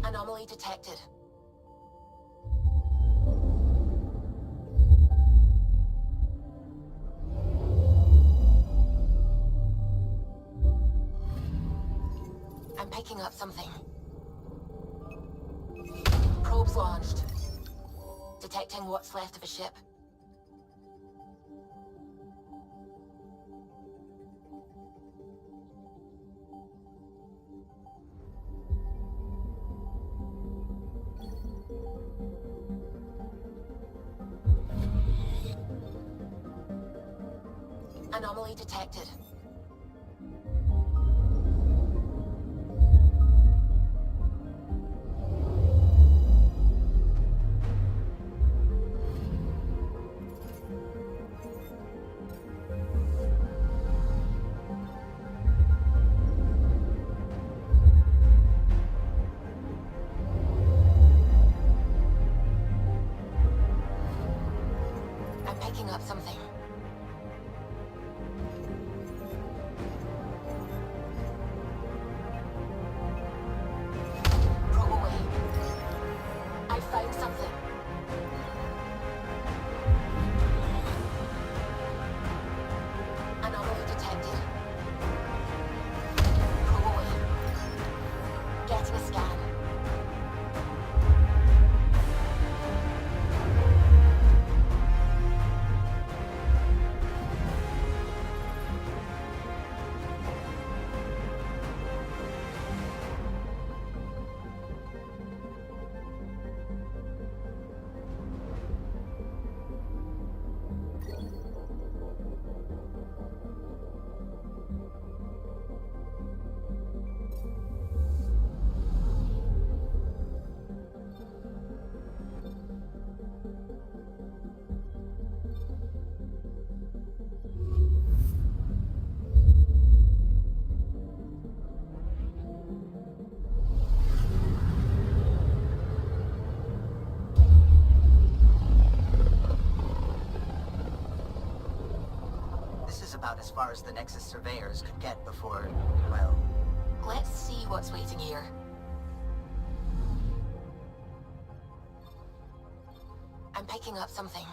Anomaly detected. I'm picking up something. Probes launched. Detecting what's left of a ship. Anomaly detected. I'm picking up something. Probe away. I found something. Anomaly detected. Probe away. Getting a scan. about as far as the Nexus surveyors could get before, well... Let's see what's waiting here. I'm picking up something.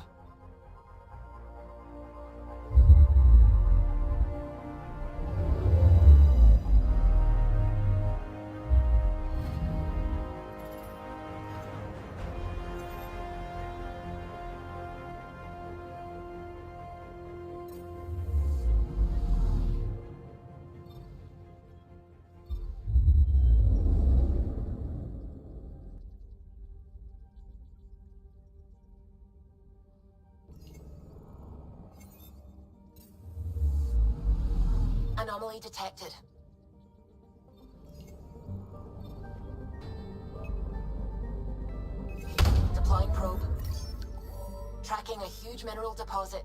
Anomaly detected. Deploying probe. Tracking a huge mineral deposit.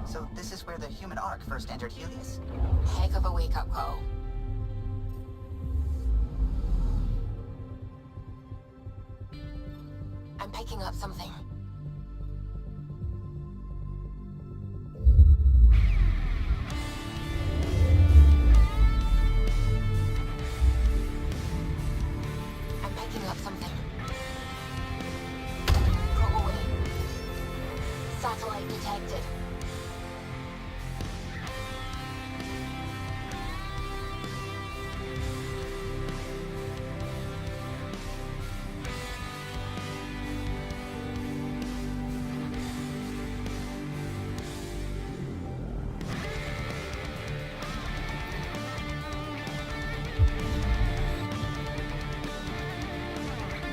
So this is where the human ark first entered Helios? Heck of a wake-up call. I'm picking up something. I'm picking up something. Go away. Satellite detected.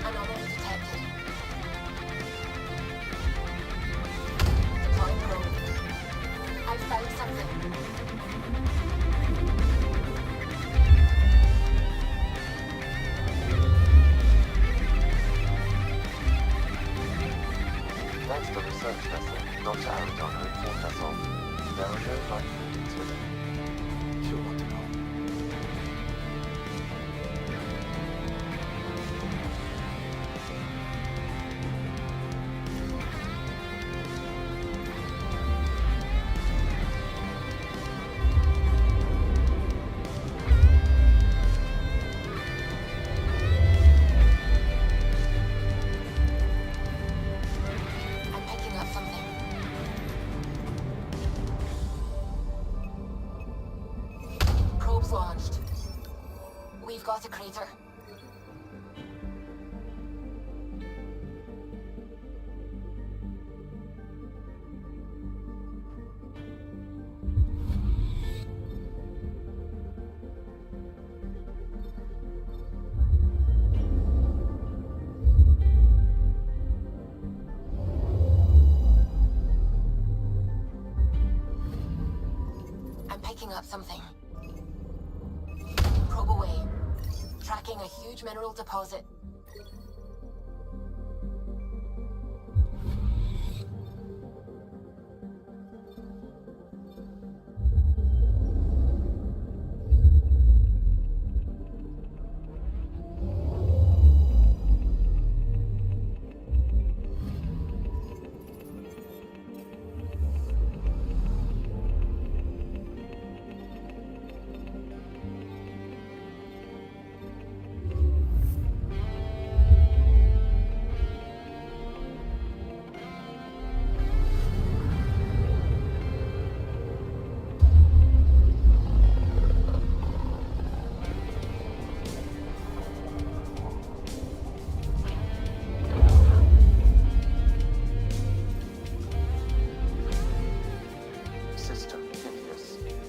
Anomaly detected. Deploying probe. I've found something. That's the research vessel, Dr. Arizona informed us of. There are no life readings with it. She'll want to know. I'm picking up something. Probes launched. We've got a crater. up something. Probe away. Tracking a huge mineral deposit.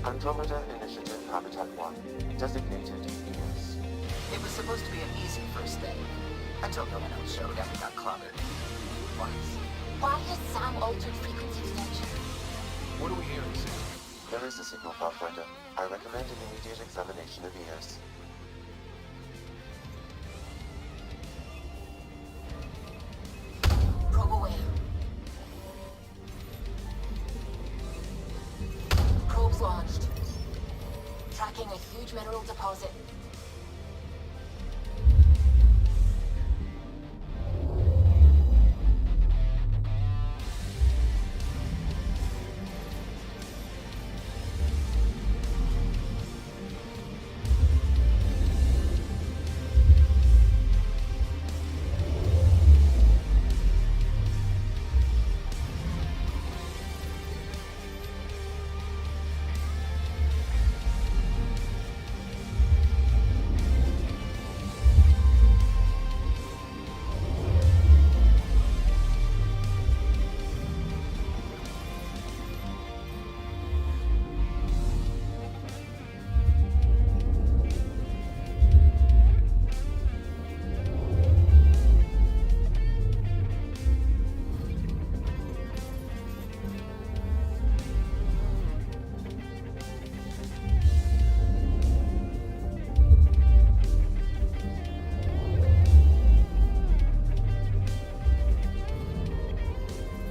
Andromeda Initiative Habitat 1, designated EOS. It was supposed to be an easy first day, until no one else showed up and got clobbered. Once. Why has Sam altered frequency extension? What are we hearing, Sam? There is a signal, Pathfinder. I recommend an immediate examination of EOS. Probe away. Probes launched. Tracking a huge mineral deposit.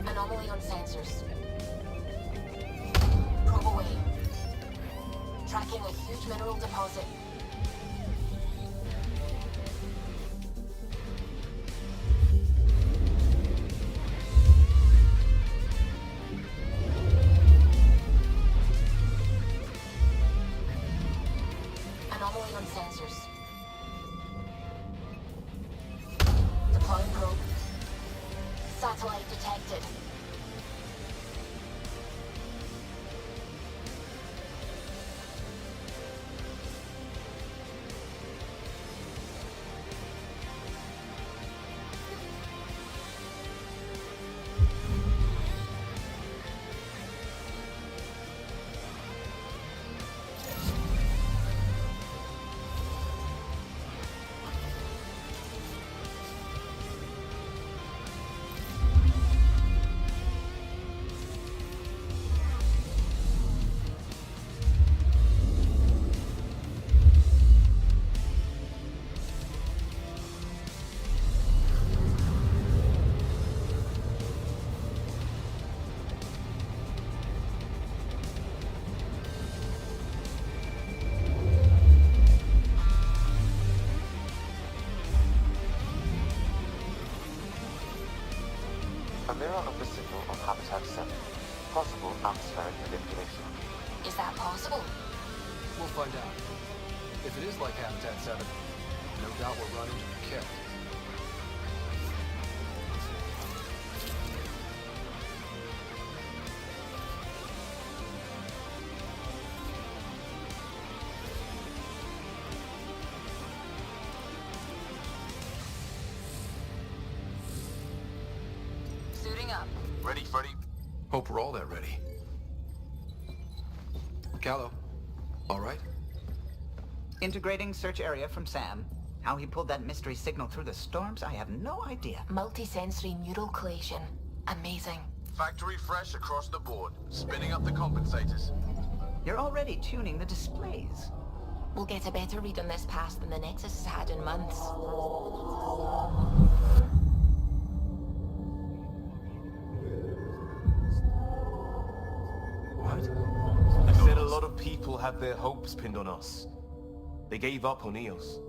Anomaly on sensors. Probe away. Tracking a huge mineral deposit. Anomaly on sensors. Deploying probe. Satellite detected. A mirror of the signal on Habitat 7. Possible atmospheric manipulation. Is that possible? We'll find out. If it is like Habitat 7, no doubt we'll run into the kit. Suiting up. Ready, Freddy? Hope we're all that ready. Callow, all right? Integrating search area from Sam. How he pulled that mystery signal through the storms, I have no idea. Multisensory neural collation. Amazing. Factory fresh across the board. Spinning up the compensators. You're already tuning the displays. We'll get a better read on this pass than the Nexus has had in months. What? I said a lot of people have their hopes pinned on us. They gave up on EOS.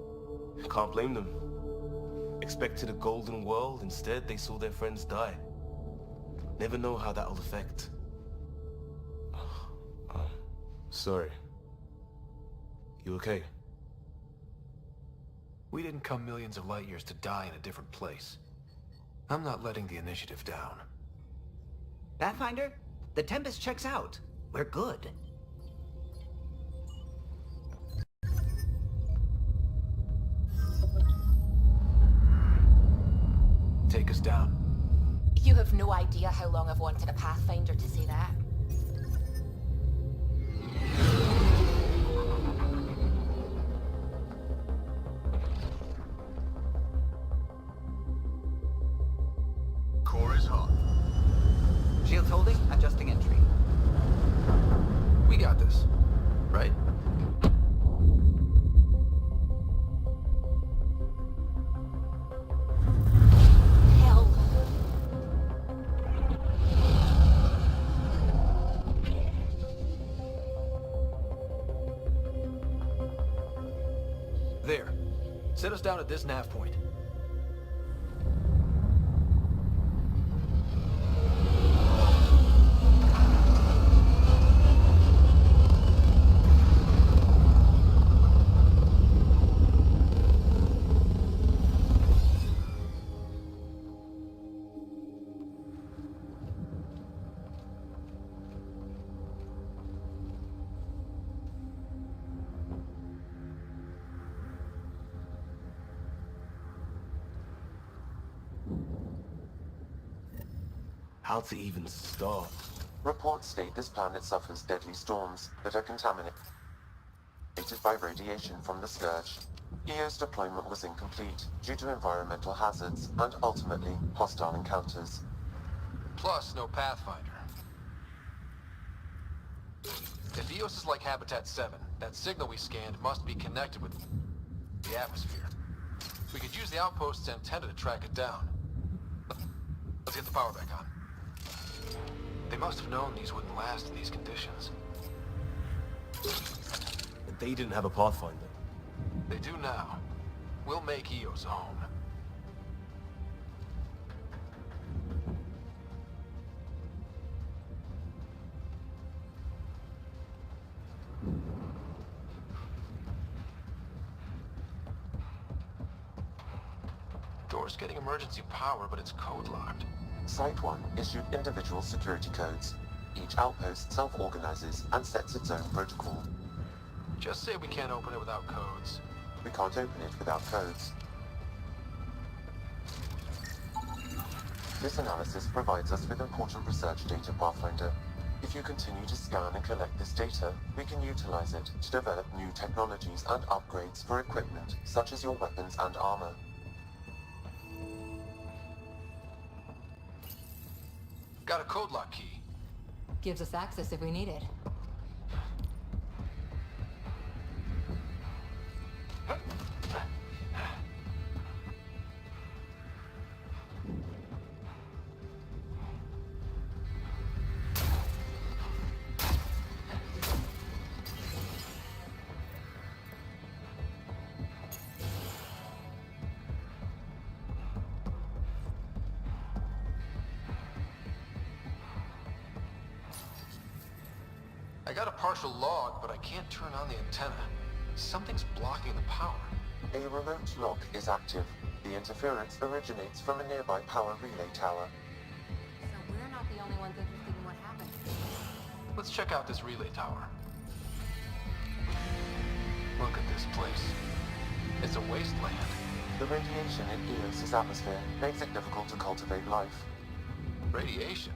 Can't blame them. Expected a golden world, instead they saw their friends die. Never know how that'll affect. Sorry. You okay? We didn't come millions of light years to die in a different place. I'm not letting the initiative down. Pathfinder, the Tempest checks out. We're good. Take us down. You have no idea how long I've wanted a Pathfinder to say that. Core is hot. Shields holding, adjusting entry. We got this, right? Hell. There. Set us down at this nav point. How to even start? Reports state this planet suffers deadly storms that are contaminated by radiation from the Scourge. EO's deployment was incomplete due to environmental hazards and ultimately hostile encounters. Plus, no Pathfinder. If EOS is like Habitat 7, that signal we scanned must be connected with the atmosphere. We could use the outpost's antenna to track it down. Let's get the power back on. They must have known these wouldn't last in these conditions. And they didn't have a Pathfinder. They do now. We'll make EOS a home. Door's getting emergency power, but it's code locked. Site 1 issued individual security codes. Each outpost self-organizes and sets its own protocol. Just say we can't open it without codes. We can't open it without codes. This analysis provides us with important research data, Pathfinder. If you continue to scan and collect this data, we can utilize it to develop new technologies and upgrades for equipment, such as your weapons and armor. Got a code lock key. Gives us access if we need it. I got a partial log, but I can't turn on the antenna. Something's blocking the power. A remote lock is active. The interference originates from a nearby power relay tower. So we're not the only ones interested in what happened. Let's check out this relay tower. Look at this place. It's a wasteland. The radiation in EOS's atmosphere makes it difficult to cultivate life. Radiation?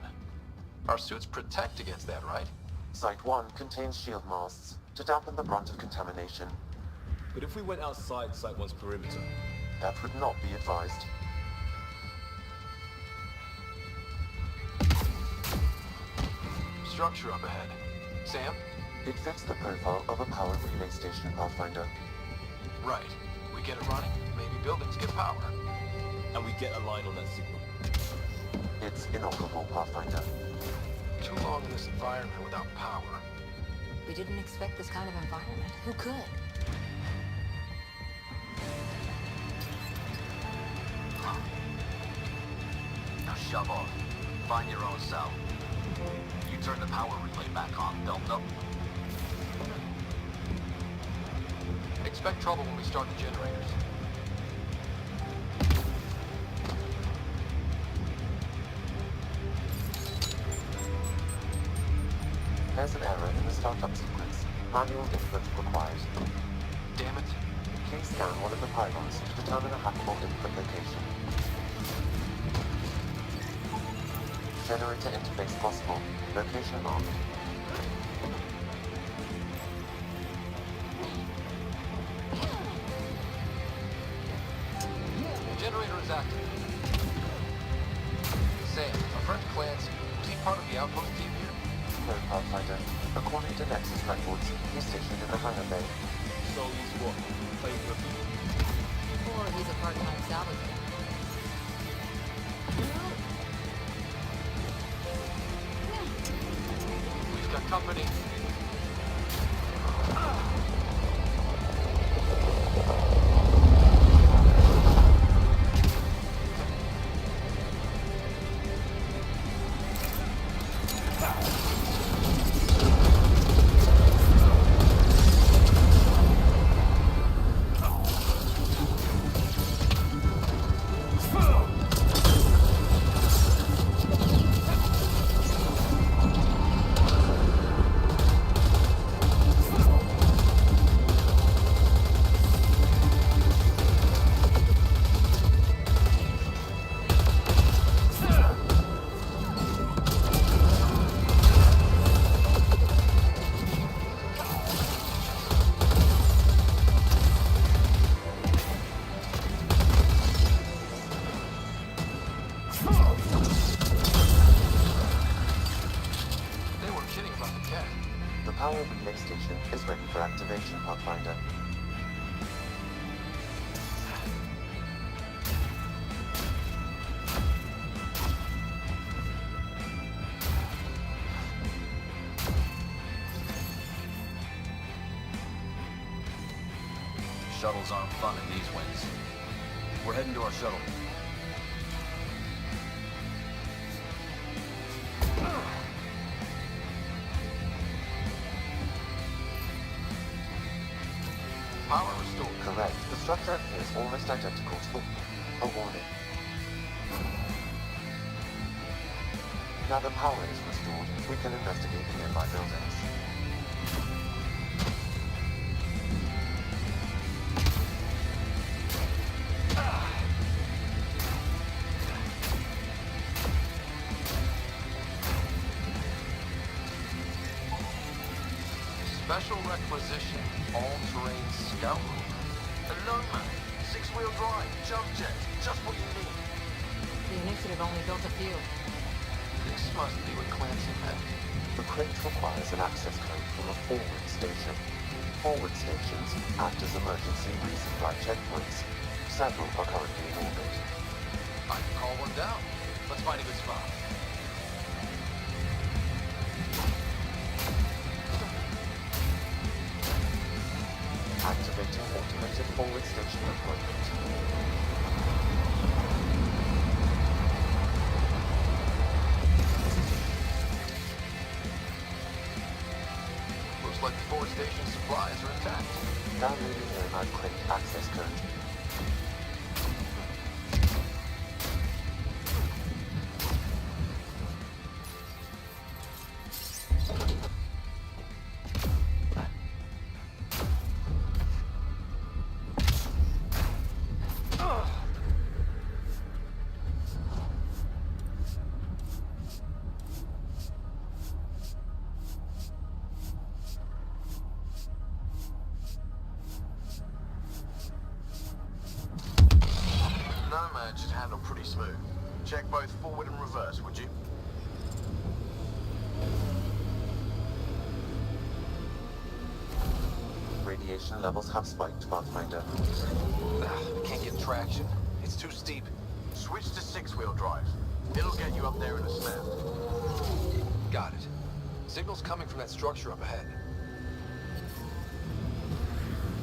Our suits protect against that, right? Site 1 contains shield masts to dampen the brunt of contamination. But if we went outside Site 1's perimeter? That would not be advised. Structure up ahead. Sam, It fits the profile of a power relay station, Pathfinder. Right. We get it running, maybe buildings get power. And we get a line on that signal. It's inoperable, Pathfinder. Too long in this environment without power. We didn't expect this kind of environment. Who could? Now shove off. Find your own cell. You turn the power relay back on, they'll know. Expect trouble when we start the generators. There's an error in the startup sequence. Manual input required. Damn it. Please scan one of the pylons to determine a hackable input location. Generator interface possible. Location marked. Generator is active. Sam, our friend Clancy, was he part of the outpost team here? No, Pathfinder. According to Nexus records, he's stationed in the hangar bay. So he's what? Playing rugby? Or he's a part-time saboteur. We've got company. Is ready for activation, Pathfinder. Shuttles aren't fun in these winds. We're heading to our shuttle. Power restored. Correct. The structure appears almost identical to a warning. Now the power is restored, we can investigate the nearby buildings. Special requisition, all-terrain scout mover. A Nomad, 6-wheel drive, jump jet, just what you need. The initiative only built a few. This must be what Clancy meant. The crate requires an access code from a forward station. Forward stations act as emergency resupply checkpoints. Several are currently in orbit. I can call one down. Let's find a good spot. Activating automated forward station deployment. Looks like the forward station supplies are intact. Downloading Nomad crate access code. Nomad should handle pretty smooth. Check both forward and reverse, would you? Radiation levels have spiked, Pathfinder. I can't get traction. It's too steep. Switch to six-wheel drive. It'll get you up there in a snap. Got it. Signal's coming from that structure up ahead.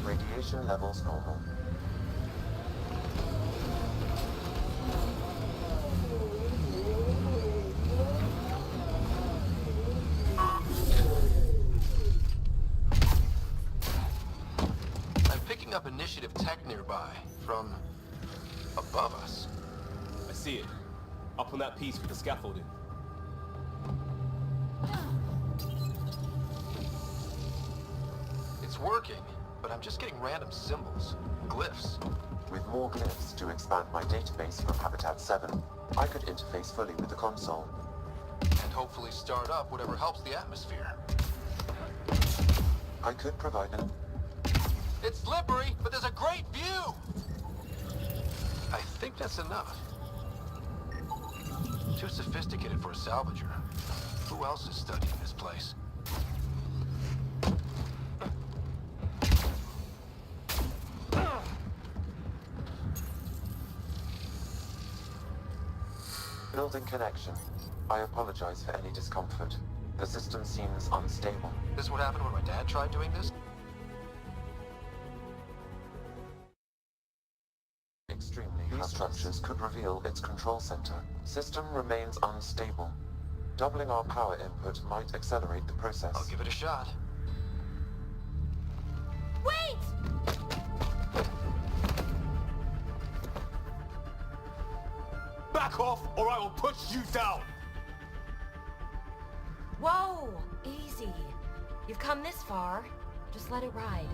Radiation levels normal. I'm picking up initiative tech nearby, from above us. I see it. Up on that piece with the scaffolding. It's working, but I'm just getting random symbols, glyphs. With more glyphs to expand my database from Habitat 7, I could interface fully with the console. And hopefully start up whatever helps the atmosphere. I could provide an... It's slippery, but there's a great view! I think that's enough. Too sophisticated for a salvager. Who else is studying this place? Building connection. I apologize for any discomfort. The system seems unstable. This is what happened when my dad tried doing this? Extremely. These structures could reveal its control center. System remains unstable. Doubling our power input might accelerate the process. I'll give it a shot. Wait! Back off, or I will push you down! Whoa! Easy. You've come this far. Just let it ride.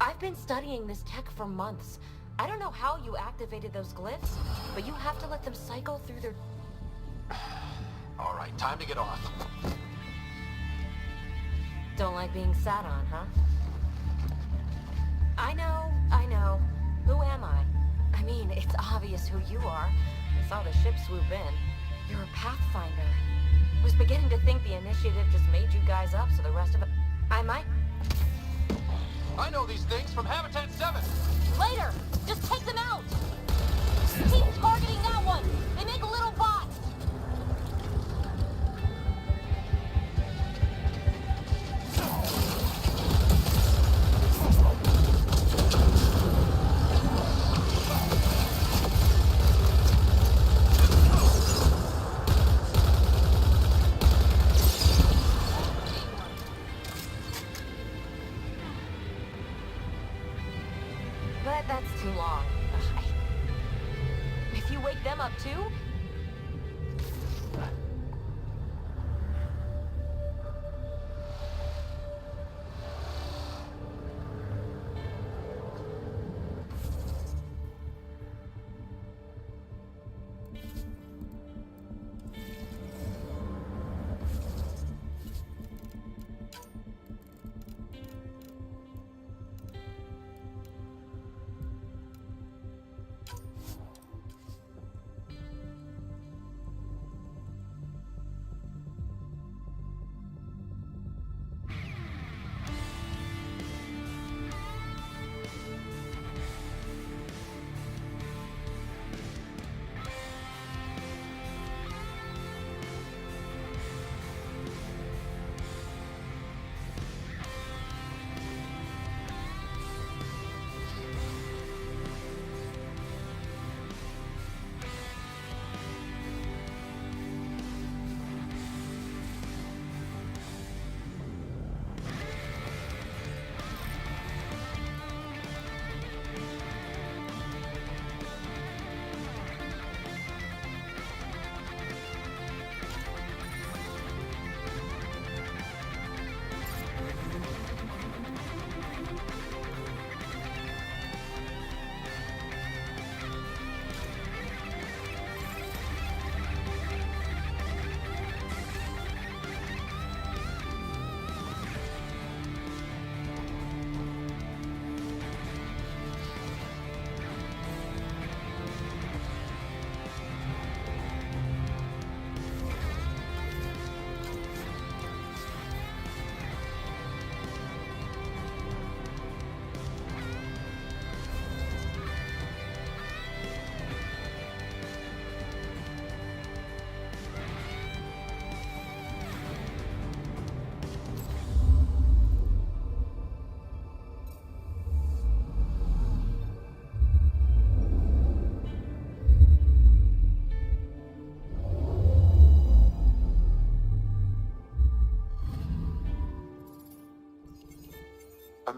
I've been studying this tech for months. I don't know how you activated those glyphs, but you have to let them cycle through their... All right, time to get off. Don't like being sat on, huh? I know. Who am I? I mean, it's obvious who you are. I saw the ship swoop in. You're a Pathfinder. Was beginning to think the initiative just made you guys up so the rest of it... I might... I know these things from Habitat 7! Later! Just take them out! Keep targeting that one! They make little bots! But that's too long. If you wake them up too?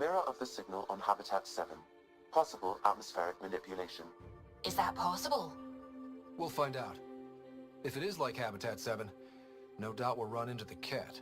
mirror of the signal on Habitat 7. Possible atmospheric manipulation. Is that possible? We'll find out. If it is like Habitat 7, no doubt we'll run into the Ket.